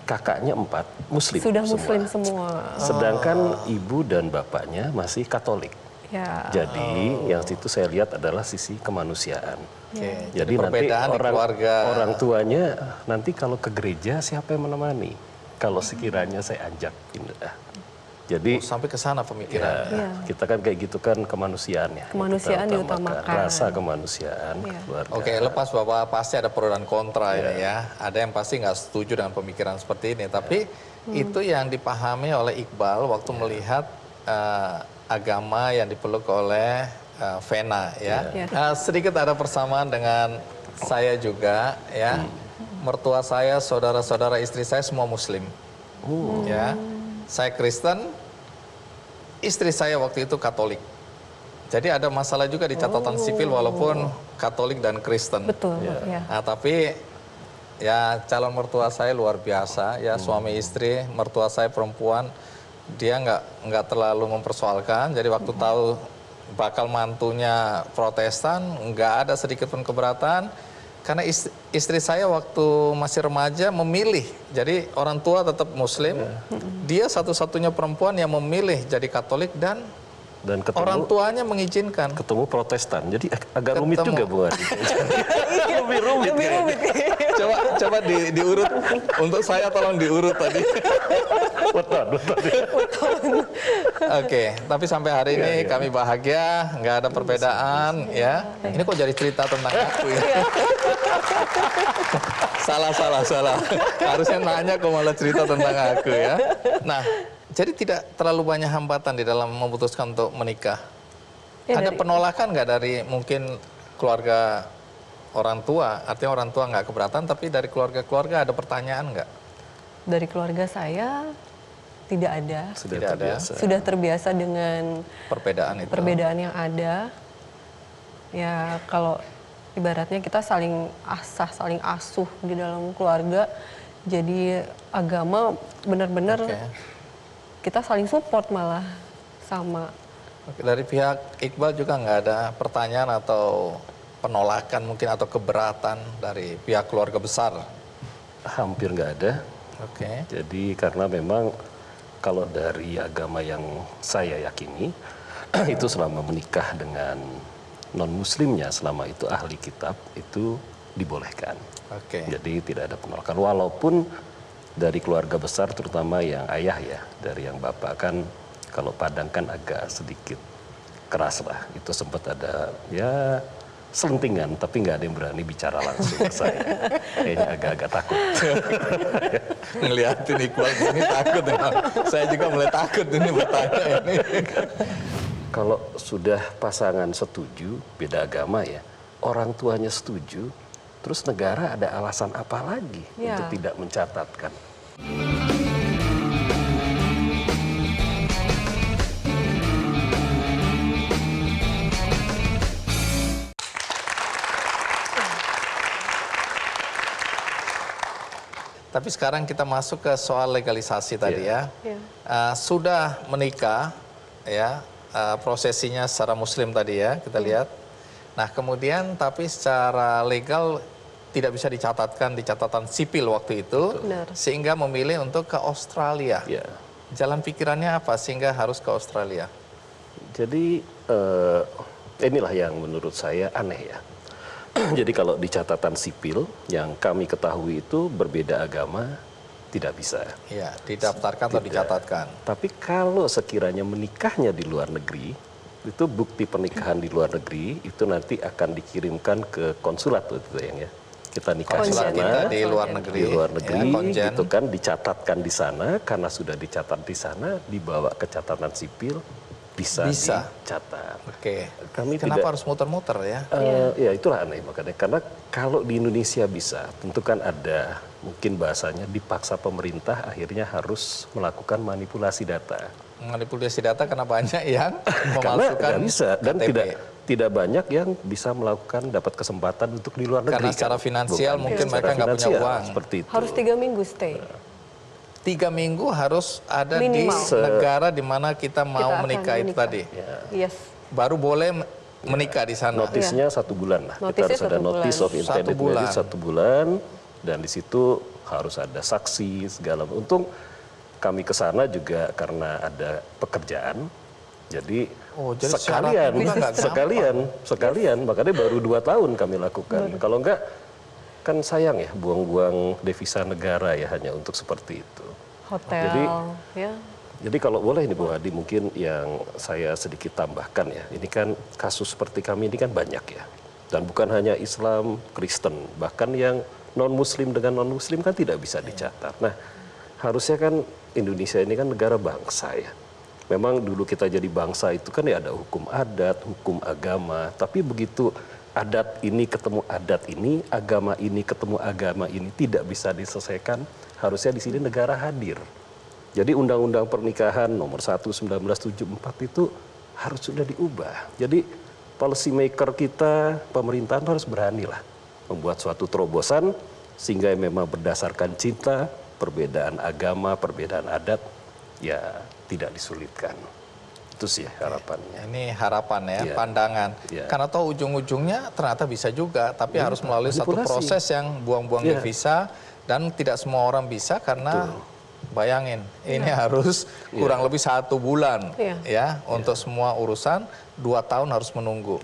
kakaknya 4 muslim. Sudah semua. muslim semua. Sedangkan ibu dan bapaknya masih Katolik. Ya. Jadi yang situ saya lihat adalah sisi kemanusiaan. Oke. Jadi nanti perbedaan di keluarga. orang tuanya nanti kalau ke gereja siapa yang menemani? Kalau sekiranya saya ajak pindah. Jadi Sampai ke sana pemikiran. Iya. kita kan kayak gitu kan kemanusiaan ya. Kemanusiaan Kita utamakan. diutamakan. Rasa kemanusiaan Iya. keluarga. Oke, lepas bahwa pasti ada pro dan kontra ini ya. Ada yang pasti nggak setuju dengan pemikiran seperti ini. Tapi itu yang dipahami oleh Iqbal waktu melihat agama yang dipeluk oleh Vena ya. Iya. Sedikit ada persamaan dengan saya juga ya. Mertua saya, saudara-saudara istri saya semua Muslim. Ya, saya Kristen, istri saya waktu itu Katolik. Jadi ada masalah juga di catatan sipil walaupun Katolik dan Kristen. Betul. Ya. Nah, tapi ya calon mertua saya luar biasa ya, suami istri, mertua saya perempuan, dia nggak terlalu mempersoalkan. Jadi waktu tahu bakal mantunya Protestan, nggak ada sedikit pun keberatan. Karena istri saya waktu masih remaja memilih, jadi orang tua tetap Muslim, dia satu-satunya perempuan yang memilih jadi Katolik dan orang tuanya mengizinkan. Ketemu Protestan, jadi agak rumit juga Bu Adi. Lebih rumit. Coba diurut, untuk saya tolong diurut tadi. Betul. Oke, tapi sampai hari ini kami bahagia, nggak ada perbedaan ya. Ini kok jadi cerita tentang aku ya? Salah. Harusnya nanya kok malah cerita tentang aku ya. Nah, jadi tidak terlalu banyak hambatan di dalam memutuskan untuk menikah. Ya, Ada penolakan nggak dari mungkin keluarga orang tua? Artinya orang tua nggak keberatan, tapi dari keluarga-keluarga ada pertanyaan nggak? dari keluarga saya tidak ada. Tidak ada. Sudah terbiasa dengan Perbedaan itu. perbedaan yang ada. Ya kalau ibaratnya kita saling asah, saling asuh di dalam keluarga. Jadi agama benar-benar kita saling support malah sama. Oke, dari pihak Iqbal juga nggak ada pertanyaan atau penolakan mungkin atau keberatan dari pihak keluarga besar? Hampir nggak ada. Oke. Jadi karena memang kalau dari agama yang saya yakini itu selama menikah dengan non-muslimnya, selama itu ahli kitab, itu dibolehkan. Oke. Jadi tidak ada penolakan. Walaupun dari keluarga besar terutama yang ayah ya, dari yang bapak kan kalau Padang kan agak sedikit keras lah. Itu sempat ada ya selentingan, tapi nggak ada yang berani bicara langsung ke saya. Kayaknya agak-agak takut. Ngeliatin Iqbal ini takut. Saya juga mulai takut ini bertanya ini. Kalau sudah pasangan setuju, beda agama ya, orang tuanya setuju, terus negara ada alasan apa lagi untuk tidak mencatatkan? Tapi sekarang kita masuk ke soal legalisasi tadi ya. Sudah menikah ya, prosesinya secara muslim tadi ya, kita lihat. Nah kemudian tapi secara legal tidak bisa dicatatkan di catatan sipil waktu itu. Benar. Sehingga memilih untuk ke Australia. Jalan pikirannya apa sehingga harus ke Australia? Jadi inilah yang menurut saya aneh ya. Jadi kalau di catatan sipil yang kami ketahui itu berbeda agama tidak bisa. Ya, didaftarkan atau dicatatkan. Tapi kalau sekiranya menikahnya di luar negeri, itu bukti pernikahan di luar negeri itu nanti akan dikirimkan ke konsulat itu yang ya. Kita nikah di sana, kita di luar negeri, ya, itu kan dicatatkan di sana, karena sudah dicatat di sana, dibawa ke catatan sipil, bisa dicatat. Oke. Kami kenapa harus muter-muter ya? Ya itulah aneh makanya. Karena kalau di Indonesia bisa, tentu kan ada mungkin bahasanya dipaksa pemerintah akhirnya harus melakukan manipulasi data. Manipulasi data karena banyak yang karena memalsukan nggak bisa dan KTP. tidak banyak yang bisa melakukan dapat kesempatan untuk di luar negeri. Karena secara finansial mungkin mereka nggak punya uang. Seperti itu. Harus 3 minggu stay. 3 minggu harus ada Minimal. di negara di mana kita mau menikah itu tadi. Yes. Baru boleh menikah di sana. Notisnya 1 bulan lah. Kita harus ada notice of intended marriage 1 bulan. Dan di situ harus ada saksi segala. Untung kami ke sana juga karena ada pekerjaan. Jadi sekalian makanya baru 2 tahun kami lakukan. Kalau enggak kan sayang ya buang-buang devisa negara ya hanya untuk seperti itu. Hotel. Jadi kalau boleh nih Bu Hadi mungkin yang saya sedikit tambahkan ya. Ini kan kasus seperti kami ini kan banyak ya. Dan bukan hanya Islam, Kristen, bahkan yang non-Muslim dengan non-Muslim kan tidak bisa dicatat. Nah, harusnya kan Indonesia ini kan negara bangsa ya. Memang dulu kita jadi bangsa itu kan ya ada hukum adat, hukum agama. Tapi begitu adat ini ketemu adat ini, agama ini ketemu agama ini tidak bisa diselesaikan, harusnya di sini negara hadir. Jadi Undang-Undang Pernikahan nomor 1 1974 itu harus sudah diubah. Jadi policy maker kita, pemerintahan harus beranilah membuat suatu terobosan sehingga memang berdasarkan cinta, perbedaan agama, perbedaan adat ya tidak disulitkan. Itu sih harapannya. Ini harapan ya, pandangan. Karena tahu ujung-ujungnya ternyata bisa juga, tapi harus melalui satu proses yang buang-buang devisa dan tidak semua orang bisa karena bayangin ini harus kurang lebih 1 bulan ya untuk semua urusan, 2 tahun harus menunggu.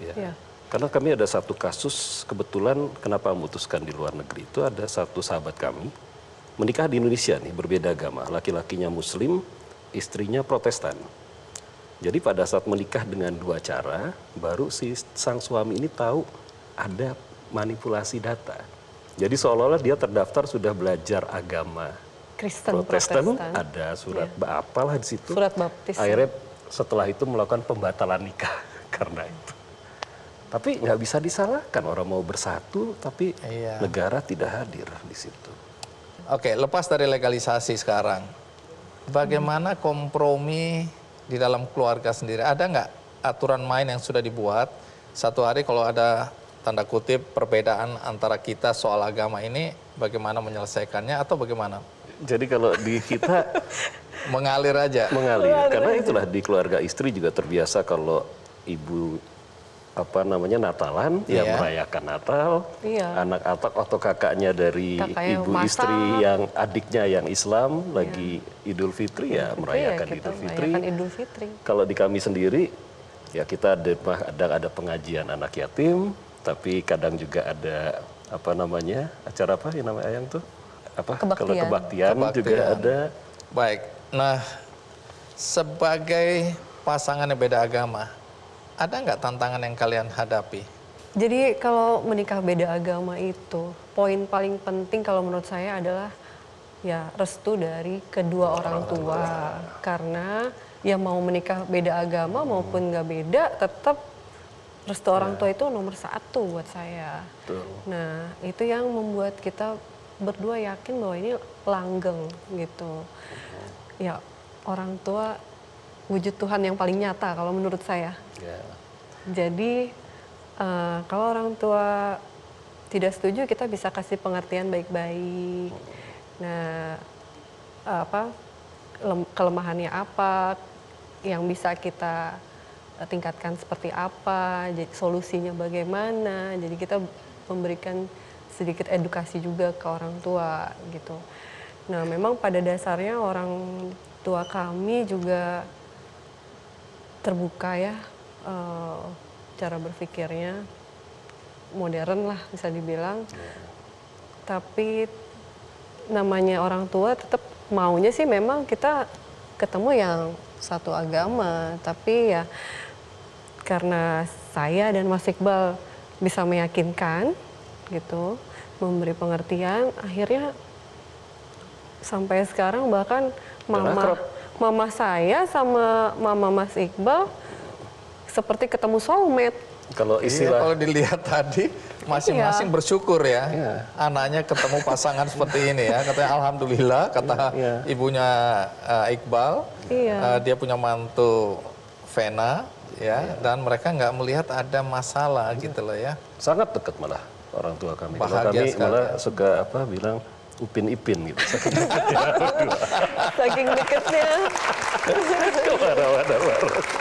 Karena kami ada satu kasus kebetulan kenapa memutuskan di luar negeri itu ada satu sahabat kami menikah di Indonesia nih berbeda agama, laki-lakinya Muslim, istrinya Protestan. Jadi pada saat menikah dengan 2 cara, baru si sang suami ini tahu ada manipulasi data. Jadi seolah-olah dia terdaftar sudah belajar agama Protestan, ada surat apalah di situ. Surat baptis. Akhirnya setelah itu melakukan pembatalan nikah. karena itu. Tapi nggak bisa disalahkan orang mau bersatu, tapi negara tidak hadir di situ. Oke, lepas dari legalisasi sekarang, bagaimana kompromi di dalam keluarga sendiri? Ada nggak aturan main yang sudah dibuat? Satu hari kalau ada tanda kutip perbedaan antara kita soal agama ini, bagaimana menyelesaikannya atau bagaimana? Jadi kalau di kita mengalir aja. Mengalir, karena itulah di keluarga istri juga terbiasa kalau ibu Natalan, ya merayakan Natal, anak atau kakaknya dari ibu istri yang adiknya yang Islam lagi Idul Fitri ya merayakan Idul Fitri. Kalau di kami sendiri ya kita ada pengajian anak yatim, tapi kadang juga ada acara apa yang namanya yang tuh kalau kebaktian juga ada. Baik, nah sebagai pasangan yang beda agama, ada nggak tantangan yang kalian hadapi? Jadi kalau menikah beda agama itu, poin paling penting kalau menurut saya adalah ya restu dari kedua orang tua. Karena ya mau menikah beda agama maupun nggak beda, tetap restu orang tua itu nomor satu buat saya. Nah itu yang membuat kita berdua yakin bahwa ini langgeng gitu. Ya orang tua wujud Tuhan yang paling nyata kalau menurut saya. Jadi kalau orang tua tidak setuju, kita bisa kasih pengertian baik-baik. Nah, kelemahannya apa, yang bisa kita tingkatkan seperti apa, jadi solusinya bagaimana. Jadi kita memberikan sedikit edukasi juga ke orang tua gitu. Nah, memang pada dasarnya orang tua kami juga terbuka ya, cara berpikirnya modern lah bisa dibilang. Tapi namanya orang tua tetap maunya sih memang kita ketemu yang satu agama. Tapi ya karena saya dan Mas Iqbal bisa meyakinkan gitu, memberi pengertian, akhirnya sampai sekarang bahkan mama saya sama mama Mas Iqbal seperti ketemu soulmate. Kalau istilah kalau dilihat tadi masing-masing bersyukur ya, anaknya ketemu pasangan seperti ini ya. Katanya alhamdulillah, kata ibunya Iqbal, dia punya mantu Vena ya, dan mereka nggak melihat ada masalah gitu loh ya. Sangat dekat malah orang tua kami. Bahagia kami malah suka bilang Upin Ipin gitu. Saking deketnya. Kemana-mana.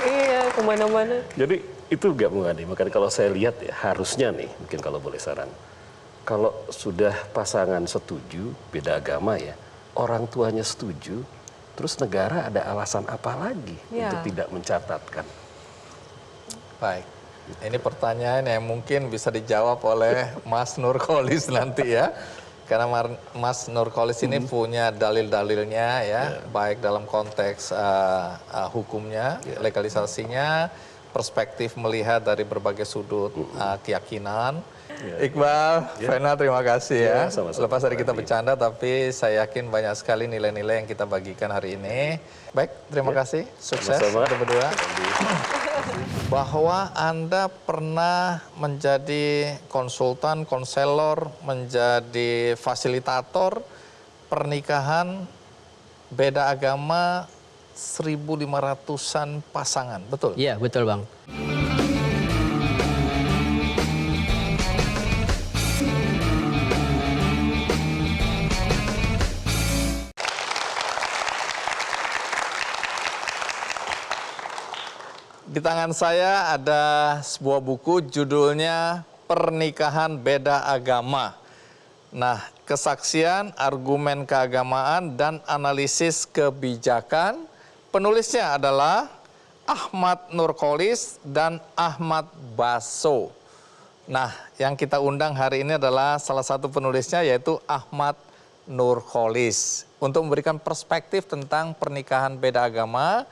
Iya, kemana-mana. Jadi itu nggak mengani. Makanya kalau saya lihat ya, harusnya nih, mungkin kalau boleh saran, kalau sudah pasangan setuju, beda agama ya, orang tuanya setuju, terus negara ada alasan apa lagi untuk tidak mencatatkan? Baik, ini pertanyaan yang mungkin bisa dijawab oleh Mas Nurkolis nanti ya. Karena Mas Nurkolis ini punya dalil-dalilnya ya, baik dalam konteks hukumnya, legalisasinya, perspektif melihat dari berbagai sudut keyakinan. Iqbal, Vena, terima kasih ya. Lepas dari kita bercanda, tapi saya yakin banyak sekali nilai-nilai yang kita bagikan hari ini. Baik, terima kasih. Sukses untuk berdua. Bahwa Anda pernah menjadi konsultan, konselor, menjadi fasilitator pernikahan beda agama 1.500-an pasangan, betul? Iya, betul Bang. Di tangan saya ada sebuah buku judulnya Pernikahan Beda Agama. Nah, kesaksian, argumen keagamaan, dan analisis kebijakan. Penulisnya adalah Ahmad Nurkolis dan Ahmad Baso. Nah, yang kita undang hari ini adalah salah satu penulisnya yaitu Ahmad Nurkolis. Untuk memberikan perspektif tentang pernikahan beda agama.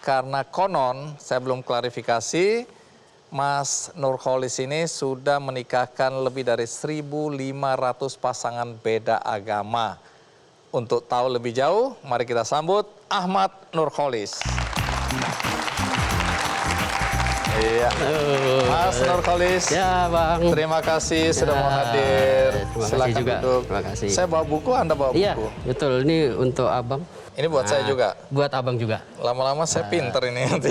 Karena konon, saya belum klarifikasi, Mas Nurkolis ini sudah menikahkan lebih dari 1.500 pasangan beda agama. Untuk tahu lebih jauh, mari kita sambut Ahmad Nurkolis. Iya. Mas Nurholis. Ya, Bang. Terima kasih sudah mau hadir. Terima Silakan kasih juga. duduk. Terima kasih. Saya bawa buku, Anda bawa buku. Iya, betul. Ini untuk Abang. Ini buat saya juga. Buat Abang juga. Lama-lama saya pinter ini nanti.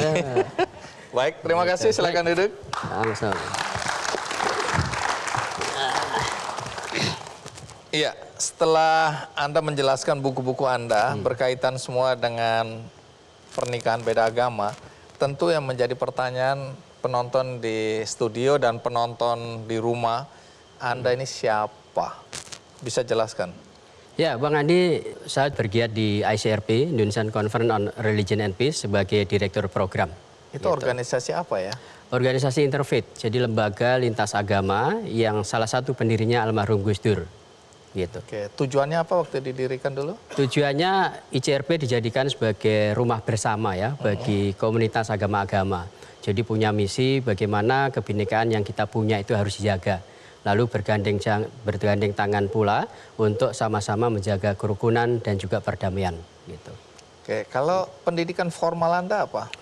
Baik, terima kasih. Silakan duduk. Sama-sama. Iya, setelah Anda menjelaskan buku-buku Anda berkaitan semua dengan pernikahan beda agama, tentu yang menjadi pertanyaan penonton di studio dan penonton di rumah, Anda ini siapa? Bisa jelaskan? Ya, Bang Andi, saya bergiat di ICRP, Indonesian Conference on Religion and Peace, sebagai Direktur Program. Itu organisasi apa ya? Organisasi interfaith, jadi lembaga lintas agama yang salah satu pendirinya almarhum Gus Dur. Gitu. Oke, tujuannya apa waktu didirikan dulu? Tujuannya ICRP dijadikan sebagai rumah bersama ya bagi komunitas agama-agama. Jadi punya misi bagaimana kebinekaan yang kita punya itu harus dijaga. Lalu bergandeng tangan pula untuk sama-sama menjaga kerukunan dan juga perdamaian. Gitu. Oke, kalau pendidikan formal Anda apa?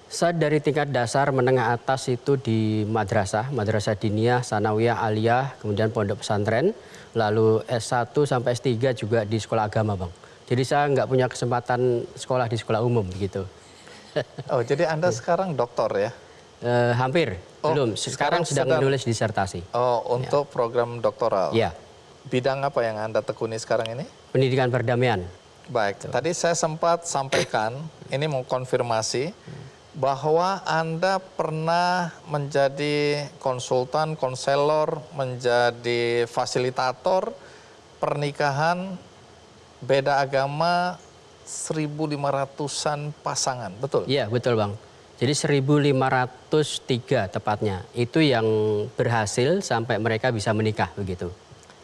Saya dari tingkat dasar menengah atas itu di madrasah diniyah, sanawiyah, aliyah, kemudian pondok pesantren, lalu S1 sampai S3 juga di sekolah agama, Bang. Jadi saya nggak punya kesempatan sekolah di sekolah umum gitu. Oh, jadi Anda sekarang doktor ya? Hampir, belum. Sekarang sedang menulis disertasi. Oh, untuk program doktoral? Ya. Bidang apa yang Anda tekuni sekarang ini? Pendidikan perdamaian. Baik, tadi saya sempat sampaikan, ini mau konfirmasi, bahwa Anda pernah menjadi konsultan, konselor, menjadi fasilitator pernikahan beda agama 1.500-an pasangan, betul? Iya, betul Bang. Jadi 1.503 tepatnya, itu yang berhasil sampai mereka bisa menikah begitu.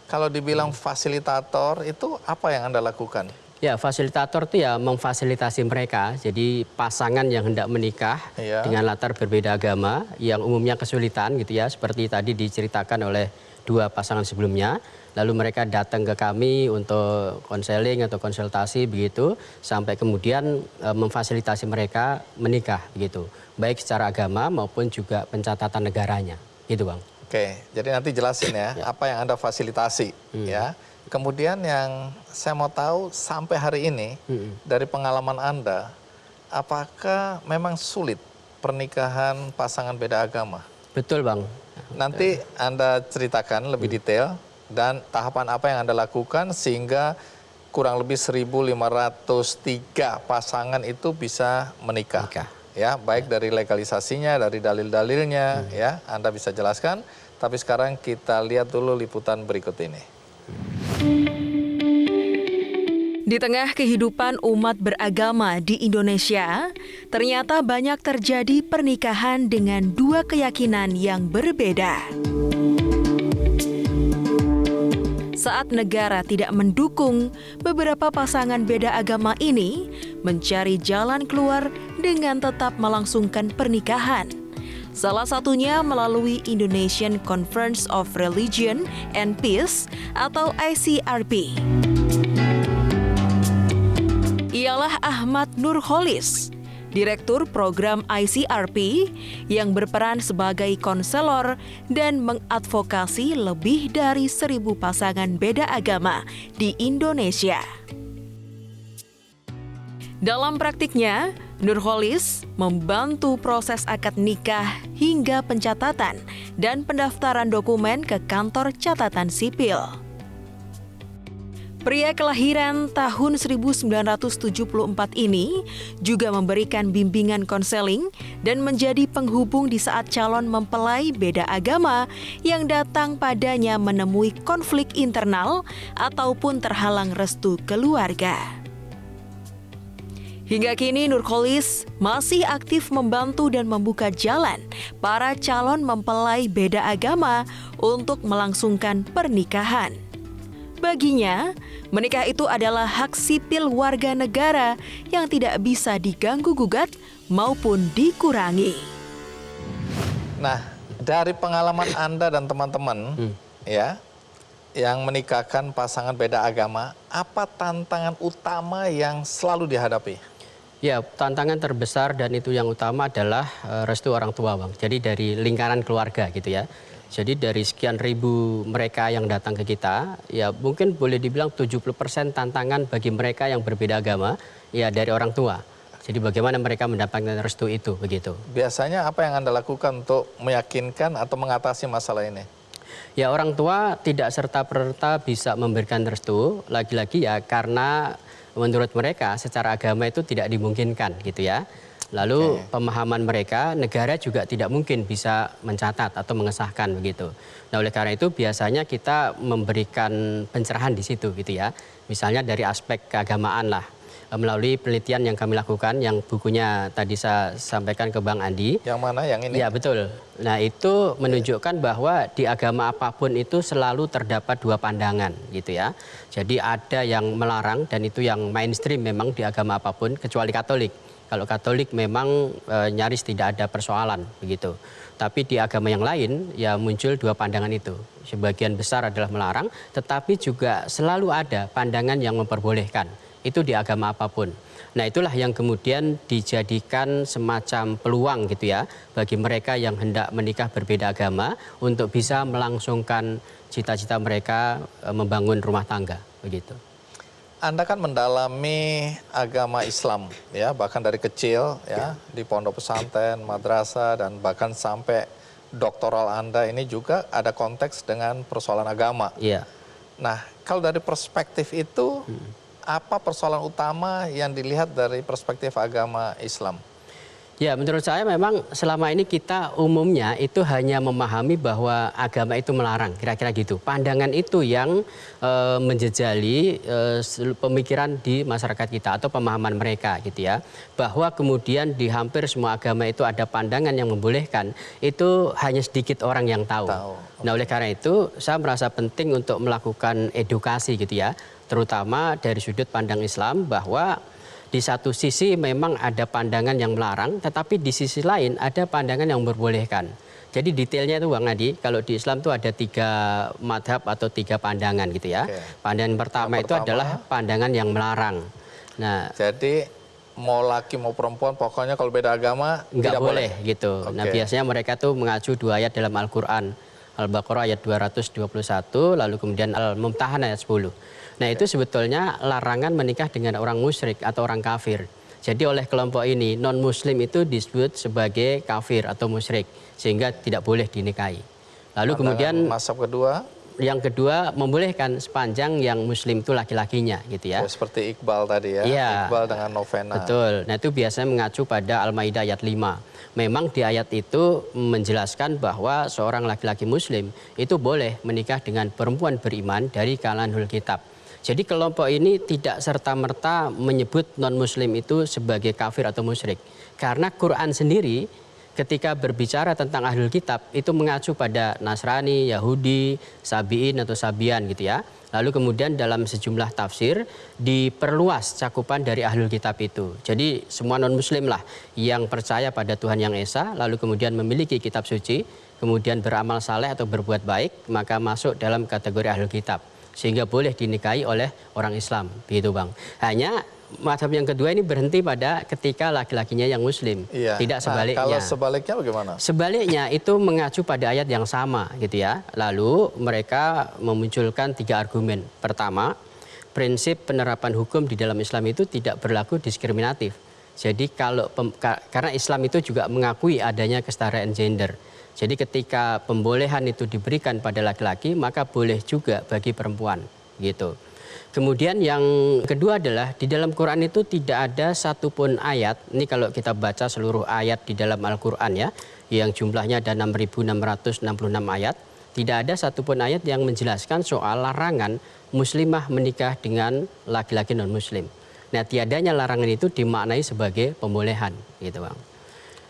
Kalau dibilang fasilitator, itu apa yang Anda lakukan? Ya, fasilitator itu ya memfasilitasi mereka. Jadi pasangan yang hendak menikah dengan latar berbeda agama yang umumnya kesulitan gitu ya, seperti tadi diceritakan oleh dua pasangan sebelumnya. Lalu mereka datang ke kami untuk konseling atau konsultasi begitu, sampai kemudian memfasilitasi mereka menikah begitu, baik secara agama maupun juga pencatatan negaranya, gitu Bang. Oke, jadi nanti jelasin ya apa yang Anda fasilitasi ya. Kemudian yang saya mau tahu sampai hari ini dari pengalaman Anda, apakah memang sulit pernikahan pasangan beda agama? Betul Bang. Nanti Anda ceritakan lebih detail dan tahapan apa yang Anda lakukan sehingga kurang lebih 1.503 pasangan itu bisa menikah. Ya, baik dari legalisasinya, dari dalil-dalilnya ya, Anda bisa jelaskan. Tapi sekarang kita lihat dulu liputan berikut ini. Di tengah kehidupan umat beragama di Indonesia, ternyata banyak terjadi pernikahan dengan dua keyakinan yang berbeda. Saat negara tidak mendukung, beberapa pasangan beda agama ini mencari jalan keluar dengan tetap melangsungkan pernikahan. Salah satunya melalui Indonesian Conference of Religion and Peace atau ICRP. Ialah Ahmad Nurholis, Direktur Program ICRP yang berperan sebagai konselor dan mengadvokasi lebih dari 1.000 pasangan beda agama di Indonesia. Dalam praktiknya, Nurholis membantu proses akad nikah hingga pencatatan dan pendaftaran dokumen ke kantor catatan sipil. Pria kelahiran tahun 1974 ini juga memberikan bimbingan konseling dan menjadi penghubung di saat calon mempelai beda agama yang datang padanya menemui konflik internal ataupun terhalang restu keluarga. Hingga kini Nurholis masih aktif membantu dan membuka jalan para calon mempelai beda agama untuk melangsungkan pernikahan. Baginya, menikah itu adalah hak sipil warga negara yang tidak bisa diganggu-gugat maupun dikurangi. Nah, dari pengalaman Anda dan teman-teman ya, yang menikahkan pasangan beda agama, apa tantangan utama yang selalu dihadapi? Ya, tantangan terbesar dan itu yang utama adalah restu orang tua, Bang. Jadi dari lingkaran keluarga gitu ya. Jadi dari sekian ribu mereka yang datang ke kita, ya mungkin boleh dibilang 70% tantangan bagi mereka yang berbeda agama, ya dari orang tua. Jadi bagaimana mereka mendapatkan restu itu, begitu. Biasanya apa yang Anda lakukan untuk meyakinkan atau mengatasi masalah ini? Ya, orang tua tidak serta-merta bisa memberikan restu, lagi-lagi ya karena menurut mereka secara agama itu tidak dimungkinkan gitu ya. Lalu pemahaman mereka, negara juga tidak mungkin bisa mencatat atau mengesahkan begitu. Nah, oleh karena itu biasanya kita memberikan pencerahan di situ gitu ya. Misalnya dari aspek keagamaan lah. Melalui penelitian yang kami lakukan, yang bukunya tadi saya sampaikan ke Bang Andi. Yang mana? Yang ini? Ya, betul. Nah, itu menunjukkan bahwa di agama apapun itu selalu terdapat dua pandangan gitu ya. Jadi ada yang melarang dan itu yang mainstream memang di agama apapun kecuali Katolik. Kalau Katolik memang nyaris tidak ada persoalan begitu. Tapi di agama yang lain ya muncul dua pandangan itu. Sebagian besar adalah melarang, tetapi juga selalu ada pandangan yang memperbolehkan. Itu di agama apapun. Nah, itulah yang kemudian dijadikan semacam peluang gitu ya bagi mereka yang hendak menikah berbeda agama untuk bisa melangsungkan cita-cita mereka membangun rumah tangga begitu. Anda kan mendalami agama Islam ya, bahkan dari kecil ya, di pondok pesantren, madrasah dan bahkan sampai doktoral Anda ini juga ada konteks dengan persoalan agama. Iya. Nah, kalau dari perspektif itu apa persoalan utama yang dilihat dari perspektif agama Islam? Ya, menurut saya memang selama ini kita umumnya itu hanya memahami bahwa agama itu melarang, kira-kira gitu. Pandangan itu yang menjejali pemikiran di masyarakat kita atau pemahaman mereka gitu ya. Bahwa kemudian di hampir semua agama itu ada pandangan yang membolehkan, itu hanya sedikit orang yang tahu. Nah, oleh karena itu saya merasa penting untuk melakukan edukasi gitu ya. Terutama dari sudut pandang Islam bahwa di satu sisi memang ada pandangan yang melarang, tetapi di sisi lain ada pandangan yang memperbolehkan. Jadi detailnya itu Bang Adi, kalau di Islam itu ada 3 madhab atau 3 pandangan gitu ya. Pandangan pertama itu adalah pandangan yang melarang. Nah, jadi mau laki mau perempuan pokoknya kalau beda agama nggak boleh gitu. Nah, biasanya mereka tuh mengacu 2 ayat dalam Al-Quran. Al-Baqarah ayat 221, lalu kemudian Al-Mumtahan ayat 10. Nah, itu sebetulnya larangan menikah dengan orang musyrik atau orang kafir. Jadi oleh kelompok ini non-muslim itu disebut sebagai kafir atau musyrik sehingga tidak boleh dinikahi. Lalu kemudian mazhab kedua, yang kedua membolehkan sepanjang yang muslim itu laki-lakinya gitu ya. Seperti Iqbal tadi ya. Iya, Iqbal dengan Novena. Betul. Nah, itu biasanya mengacu pada Al-Maidah ayat 5. Memang di ayat itu menjelaskan bahwa seorang laki-laki muslim itu boleh menikah dengan perempuan beriman dari kalangan Ahlul Kitab. Jadi kelompok ini tidak serta-merta menyebut non-muslim itu sebagai kafir atau musyrik. Karena Quran sendiri ketika berbicara tentang Ahlul Kitab itu mengacu pada Nasrani, Yahudi, Sabiin atau Sabian gitu ya. Lalu kemudian dalam sejumlah tafsir diperluas cakupan dari Ahlul Kitab itu. Jadi semua non-muslim lah yang percaya pada Tuhan Yang Esa, lalu kemudian memiliki kitab suci, kemudian beramal saleh atau berbuat baik, maka masuk dalam kategori Ahlul Kitab. Sehingga boleh dinikahi oleh orang Islam, begitu Bang. Hanya mazhab yang kedua ini berhenti pada ketika laki-lakinya yang muslim, tidak sebaliknya. Kalau sebaliknya bagaimana? Sebaliknya itu mengacu pada ayat yang sama gitu ya. Lalu mereka memunculkan 3 argumen. Pertama, prinsip penerapan hukum di dalam Islam itu tidak berlaku diskriminatif. Jadi karena Islam itu juga mengakui adanya kesetaraan gender. Jadi ketika pembolehan itu diberikan pada laki-laki, maka boleh juga bagi perempuan gitu. Kemudian yang kedua adalah di dalam Quran itu tidak ada satupun ayat, ini kalau kita baca seluruh ayat di dalam Al-Quran ya, yang jumlahnya ada 6.666 ayat, tidak ada satupun ayat yang menjelaskan soal larangan muslimah menikah dengan laki-laki non-muslim. Nah, tiadanya larangan itu dimaknai sebagai pembolehan gitu Bang.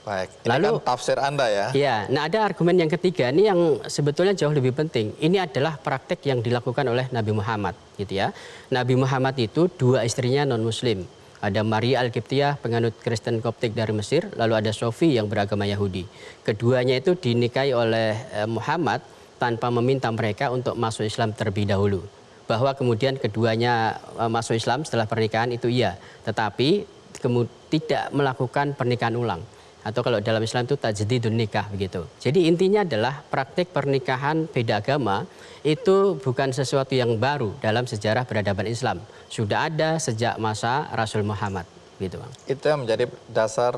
Baik, ini lalu kan tafsir Anda ya. Iya, nah ada argumen yang ketiga ini yang sebetulnya jauh lebih penting. Ini adalah praktek yang dilakukan oleh Nabi Muhammad gitu ya. Nabi Muhammad itu 2 istrinya non-muslim. Ada Maria Al-Qibtiyah, penganut Kristen Koptik dari Mesir, lalu ada Sofi yang beragama Yahudi. Keduanya itu dinikahi oleh Muhammad tanpa meminta mereka untuk masuk Islam terlebih dahulu. Bahwa kemudian keduanya masuk Islam setelah pernikahan itu iya, tetapi tidak melakukan pernikahan ulang. Atau kalau dalam Islam itu tajdidun nikah begitu. Jadi intinya adalah praktik pernikahan beda agama itu bukan sesuatu yang baru dalam sejarah peradaban Islam. Sudah ada sejak masa Rasul Muhammad gitu, Bang. Itu yang menjadi dasar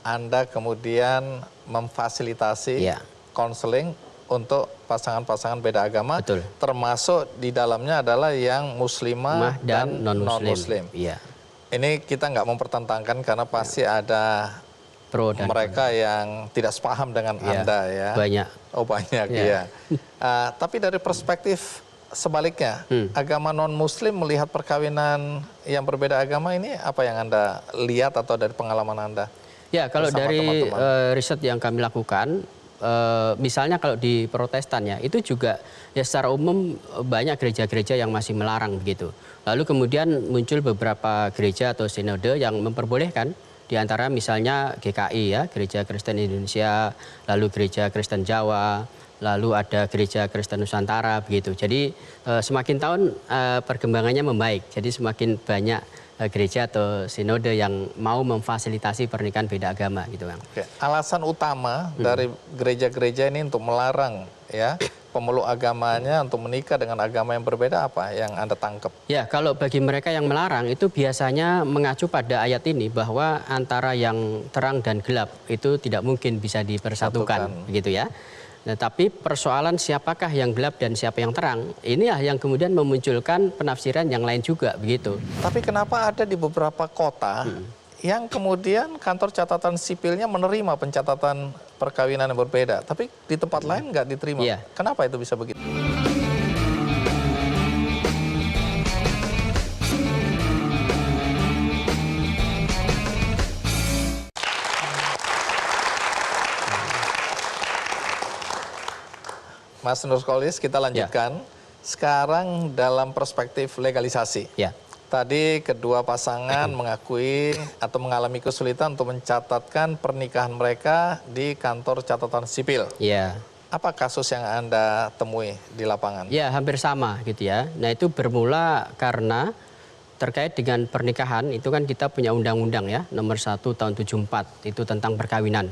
Anda kemudian memfasilitasi konseling untuk pasangan-pasangan beda agama. Betul. Termasuk di dalamnya adalah yang muslimah dan non-muslim. Iya. Ini kita nggak mempertentangkan karena pasti ada pro dan mereka yang tidak sepaham dengan Anda ya. Banyak. Oh banyak ya. Tapi dari perspektif sebaliknya, agama non-muslim melihat perkawinan yang berbeda agama ini apa yang Anda lihat atau dari pengalaman Anda? Ya, kalau dari riset yang kami lakukan, misalnya kalau di Protestan ya, itu juga ya secara umum banyak gereja-gereja yang masih melarang begitu. Lalu kemudian muncul beberapa gereja atau sinode yang memperbolehkan, di antara misalnya GKI ya, Gereja Kristen Indonesia, lalu Gereja Kristen Jawa, lalu ada Gereja Kristen Nusantara begitu. Jadi semakin tahun perkembangannya membaik. Jadi semakin banyak gereja atau sinode yang mau memfasilitasi pernikahan beda agama gitu, Bang. Oke. Alasan utama dari gereja-gereja ini untuk melarang ya pemeluk agamanya untuk menikah dengan agama yang berbeda apa yang Anda tangkap? Ya, kalau bagi mereka yang melarang itu biasanya mengacu pada ayat ini bahwa antara yang terang dan gelap itu tidak mungkin bisa dipersatukan begitu ya. Nah, tapi persoalan siapakah yang gelap dan siapa yang terang, inilah yang kemudian memunculkan penafsiran yang lain juga begitu. Tapi kenapa ada di beberapa kota yang kemudian kantor catatan sipilnya menerima pencatatan perkawinan yang berbeda, tapi di tempat lain nggak diterima? Kenapa itu bisa begitu? Mas Nurkolis, kita lanjutkan. Sekarang dalam perspektif legalisasi. Tadi kedua pasangan mengakui atau mengalami kesulitan untuk mencatatkan pernikahan mereka di kantor catatan sipil. Apa kasus yang Anda temui di lapangan? Ya, hampir sama gitu ya. Nah, itu bermula karena terkait dengan pernikahan itu kan kita punya undang-undang ya nomor 1 tahun 74 itu tentang perkawinan.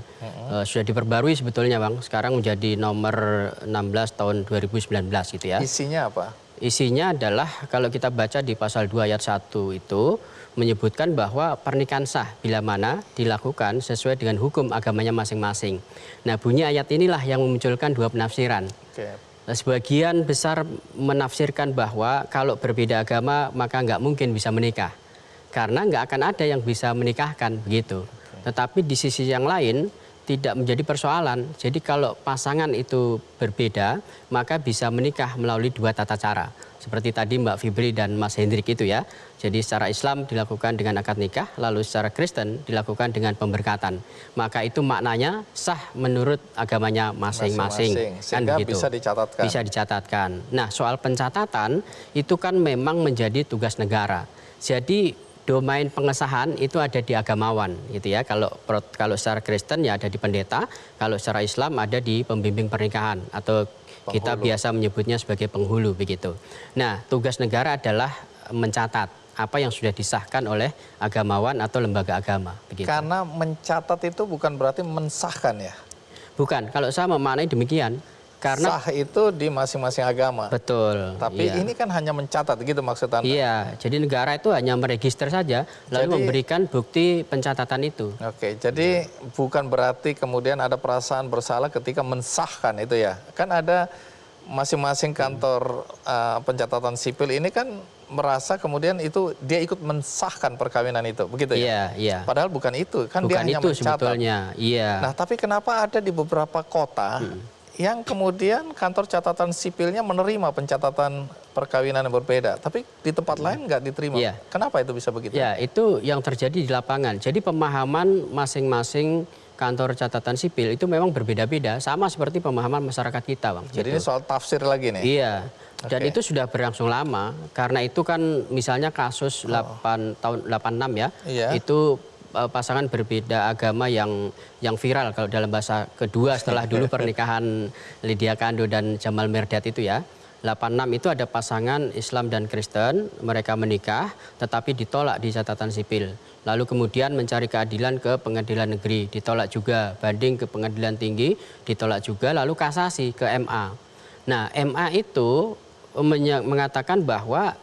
Sudah diperbarui sebetulnya, Bang. Sekarang menjadi nomor 16 tahun 2019 gitu ya. Isinya apa? Isinya adalah kalau kita baca di pasal 2 ayat 1 itu menyebutkan bahwa pernikahan sah bila mana dilakukan sesuai dengan hukum agamanya masing-masing. Nah, bunyi ayat inilah yang memunculkan dua penafsiran. Nah, sebagian besar menafsirkan bahwa kalau berbeda agama maka nggak mungkin bisa menikah. Karena nggak akan ada yang bisa menikahkan begitu. Tetapi di sisi yang lain tidak menjadi persoalan. Jadi kalau pasangan itu berbeda maka bisa menikah melalui dua tata cara. Seperti tadi Mbak Fibri dan Mas Hendrik itu ya. Jadi secara Islam dilakukan dengan akad nikah, lalu secara Kristen dilakukan dengan pemberkatan. Maka itu maknanya sah menurut agamanya masing-masing. Sehingga kan bisa dicatatkan. Bisa dicatatkan. Nah, soal pencatatan itu kan memang menjadi tugas negara. Jadi domain pengesahan itu ada di agamawan gitu ya. Kalau secara Kristen ya ada di pendeta, kalau secara Islam ada di pembimbing pernikahan atau kita biasa menyebutnya sebagai penghulu begitu. Nah, tugas negara adalah mencatat apa yang sudah disahkan oleh agamawan atau lembaga agama begitu. Karena mencatat itu bukan berarti mensahkan ya? Bukan, kalau saya memaknai demikian. Karena sah itu di masing-masing agama. Betul. Tapi ini kan hanya mencatat gitu maksud Anda? Iya, jadi negara itu hanya meregister saja lalu memberikan bukti pencatatan itu. Oke, jadi bukan berarti kemudian ada perasaan bersalah ketika mensahkan itu ya. Kan ada masing-masing kantor pencatatan sipil ini kan merasa kemudian itu dia ikut mensahkan perkawinan itu, begitu ya? Iya. Padahal bukan itu, kan bukan dia hanya itu mencatat. Sebetulnya, iya. Nah, tapi kenapa ada di beberapa kota yang kemudian kantor catatan sipilnya menerima pencatatan perkawinan yang berbeda, tapi di tempat lain nggak diterima. Kenapa itu bisa begitu? Ya, itu yang terjadi di lapangan. Jadi pemahaman masing-masing kantor catatan sipil itu memang berbeda-beda, sama seperti pemahaman masyarakat kita, Bang. Jadi ini soal tafsir lagi nih? Iya. Dan itu sudah berlangsung lama, karena itu kan misalnya kasus 86 ya, itu pasangan berbeda agama yang viral kalau dalam bahasa kedua setelah dulu pernikahan Lydia Kando dan Jamal Mirdad itu ya. 86 itu ada pasangan Islam dan Kristen, mereka menikah tetapi ditolak di catatan sipil. Lalu kemudian mencari keadilan ke pengadilan negeri, ditolak juga, banding ke pengadilan tinggi, ditolak juga, lalu kasasi ke MA. Nah, MA itu mengatakan bahwa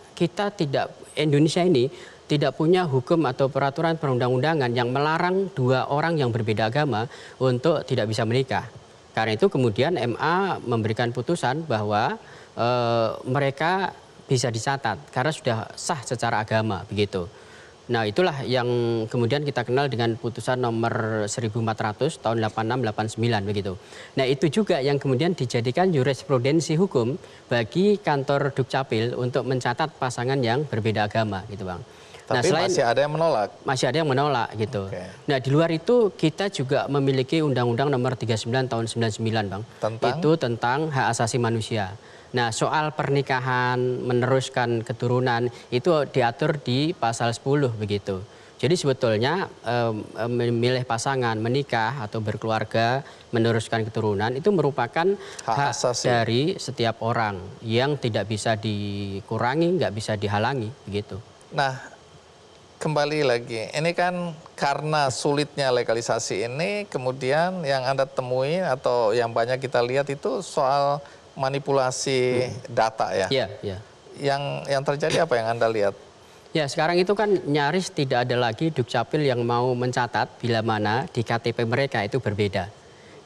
Indonesia ini tidak punya hukum atau peraturan perundang-undangan yang melarang dua orang yang berbeda agama untuk tidak bisa menikah. Karena itu kemudian MA memberikan putusan bahwa mereka bisa dicatat karena sudah sah secara agama begitu. Nah, itulah yang kemudian kita kenal dengan putusan nomor 1400 tahun 86-89 begitu. Nah, itu juga yang kemudian dijadikan jurisprudensi hukum bagi kantor Dukcapil untuk mencatat pasangan yang berbeda agama gitu, Bang. Tapi nah, masih ada yang menolak. Masih ada yang menolak gitu. Okay. Nah, di luar itu kita juga memiliki Undang-Undang nomor 39 tahun 99, Bang. Itu tentang hak asasi manusia. Nah, soal pernikahan, meneruskan keturunan itu diatur di pasal 10 begitu. Jadi sebetulnya memilih pasangan, menikah atau berkeluarga, meneruskan keturunan itu merupakan hak dari setiap orang yang tidak bisa dikurangi, nggak bisa dihalangi begitu. Nah, kembali lagi, ini kan karena sulitnya legalisasi ini, kemudian yang Anda temui atau yang banyak kita lihat itu soal manipulasi data ya. Iya. Yang terjadi apa yang Anda lihat? Ya, sekarang itu kan nyaris tidak ada lagi Dukcapil yang mau mencatat bila mana di KTP mereka itu berbeda.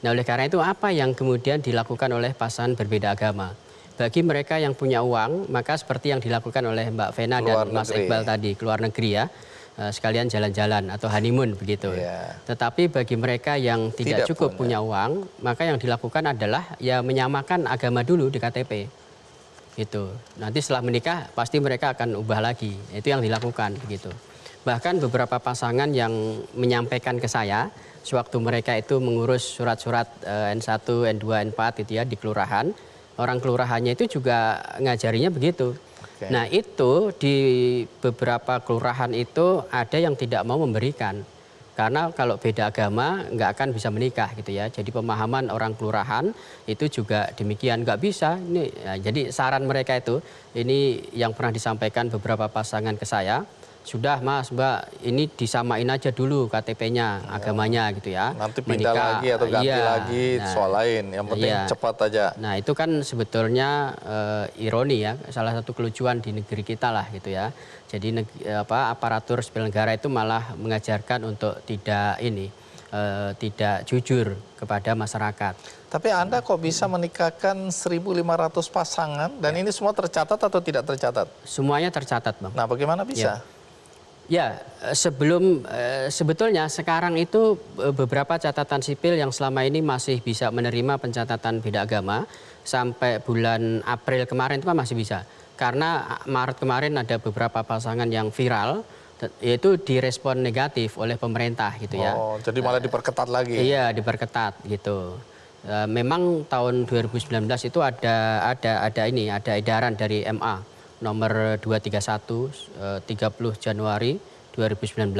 Nah, oleh karena itu apa yang kemudian dilakukan oleh pasangan berbeda agama? Bagi mereka yang punya uang, maka seperti yang dilakukan oleh Mbak Vena dan Mas Iqbal tadi, keluar negeri ya, sekalian jalan-jalan atau honeymoon begitu. Yeah. Tetapi bagi mereka yang tidak cukup punya uang, maka yang dilakukan adalah ya menyamakan agama dulu di KTP. Gitu. Nanti setelah menikah pasti mereka akan ubah lagi. Itu yang dilakukan begitu. Bahkan beberapa pasangan yang menyampaikan ke saya sewaktu mereka itu mengurus surat-surat N1, N2, N4 itu ya di kelurahan, orang kelurahannya itu juga ngajarinya begitu. Okay. Nah, itu di beberapa kelurahan itu ada yang tidak mau memberikan. Karena kalau beda agama nggak akan bisa menikah gitu ya. Jadi pemahaman orang kelurahan itu juga demikian, nggak bisa. Ini, ya, jadi saran mereka itu, ini yang pernah disampaikan beberapa pasangan ke saya, sudah Mas, Mbak, ini disamain aja dulu KTP-nya, agamanya gitu ya. Nanti pindah lagi atau ganti lagi soal lain, yang penting cepat aja. Nah, itu kan sebetulnya ironi ya, salah satu kelucuan di negeri kita lah gitu ya. Jadi aparatur sipil negara itu malah mengajarkan untuk tidak jujur kepada masyarakat. Tapi Anda kok bisa menikahkan 1.500 pasangan dan ini semua tercatat atau tidak tercatat? Semuanya tercatat, Bang. Nah, bagaimana bisa? Ya, sebetulnya sekarang itu beberapa catatan sipil yang selama ini masih bisa menerima pencatatan beda agama sampai bulan April kemarin itu masih bisa. Karena Maret kemarin ada beberapa pasangan yang viral, yaitu direspon negatif oleh pemerintah gitu ya. Oh, jadi malah diperketat lagi? Iya, diperketat gitu. Memang tahun 2019 itu ada edaran dari MA. Nomor 231 30 Januari 2019.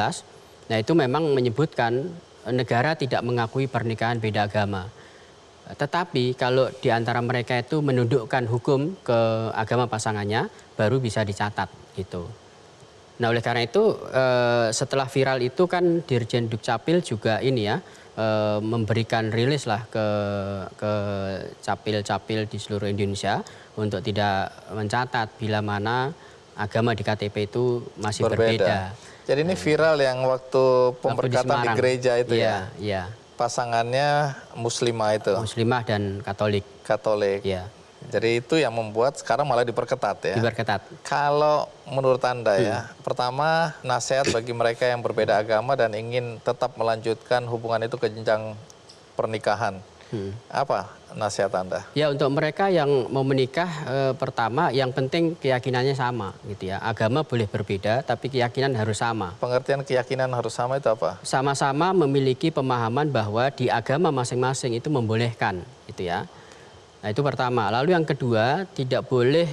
Nah, itu memang menyebutkan negara tidak mengakui pernikahan beda agama. Tetapi kalau di antara mereka itu menundukkan hukum ke agama pasangannya, baru bisa dicatat gitu. Nah, oleh karena itu setelah viral itu kan Dirjen Dukcapil juga memberikan rilis lah ke capil-capil di seluruh Indonesia untuk tidak mencatat bila mana agama di KTP itu masih berbeda. Jadi ini viral yang waktu pemberkatan di gereja itu ya? Iya. Pasangannya muslimah itu? Muslimah dan Katolik. Katolik. Iya. Jadi itu yang membuat sekarang malah diperketat ya? Diperketat. Kalau menurut Anda ya, pertama nasihat bagi mereka yang berbeda agama dan ingin tetap melanjutkan hubungan itu ke jenjang pernikahan. Apa nasihat Anda? Ya, untuk mereka yang mau menikah, pertama yang penting keyakinannya sama gitu ya. Agama boleh berbeda tapi keyakinan harus sama. Pengertian keyakinan harus sama itu apa? Sama-sama memiliki pemahaman bahwa di agama masing-masing itu membolehkan gitu ya. Nah, itu pertama. Lalu yang kedua, tidak boleh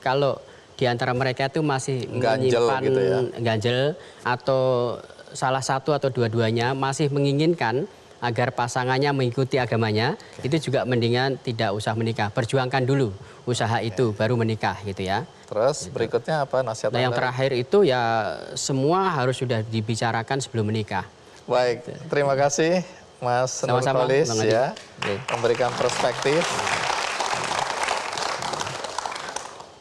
kalau di antara mereka itu masih menyimpan gitu ya? ganjel atau salah satu atau dua-duanya masih menginginkan agar pasangannya mengikuti agamanya, itu juga mendingan tidak usah menikah. Perjuangkan dulu usaha itu baru menikah gitu ya. Terus berikutnya apa nasihat Anda? Yang terakhir itu ya semua harus sudah dibicarakan sebelum menikah. Baik, terima kasih Mas Nurholis ya, memberikan perspektif.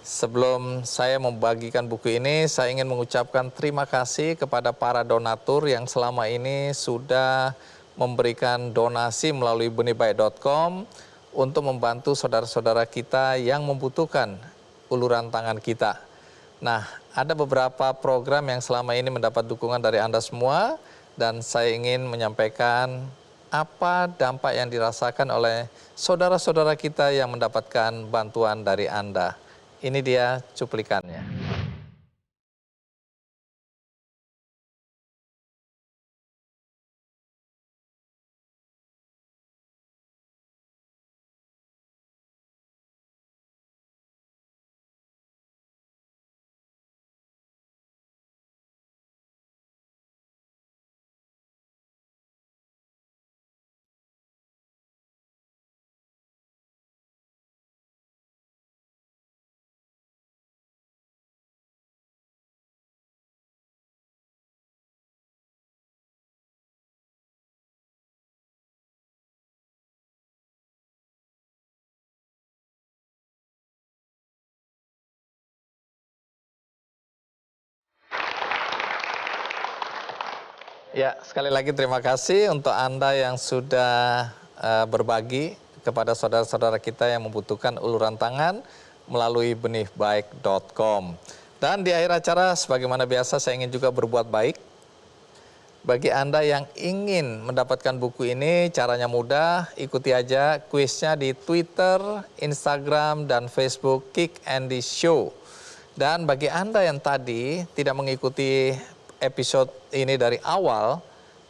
Sebelum saya membagikan buku ini, saya ingin mengucapkan terima kasih kepada para donatur yang selama ini sudah memberikan donasi melalui benihbaik.com untuk membantu saudara-saudara kita yang membutuhkan uluran tangan kita. Nah, ada beberapa program yang selama ini mendapat dukungan dari Anda semua, dan saya ingin menyampaikan apa dampak yang dirasakan oleh saudara-saudara kita yang mendapatkan bantuan dari Anda. Ini dia cuplikannya. Ya, sekali lagi terima kasih untuk Anda yang sudah berbagi kepada saudara-saudara kita yang membutuhkan uluran tangan melalui benihbaik.com. Dan di akhir acara, sebagaimana biasa, saya ingin juga berbuat baik. Bagi Anda yang ingin mendapatkan buku ini, caranya mudah, ikuti aja kuisnya di Twitter, Instagram, dan Facebook Kick Andy Show. Dan bagi Anda yang tadi tidak mengikuti episode ini dari awal,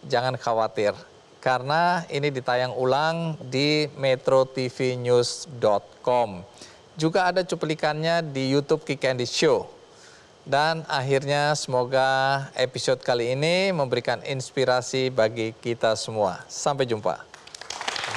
jangan khawatir, karena ini ditayang ulang di metrotvnews.com. Juga ada cuplikannya di YouTube Kick Andy Show. Dan akhirnya semoga episode kali ini memberikan inspirasi bagi kita semua. Sampai jumpa.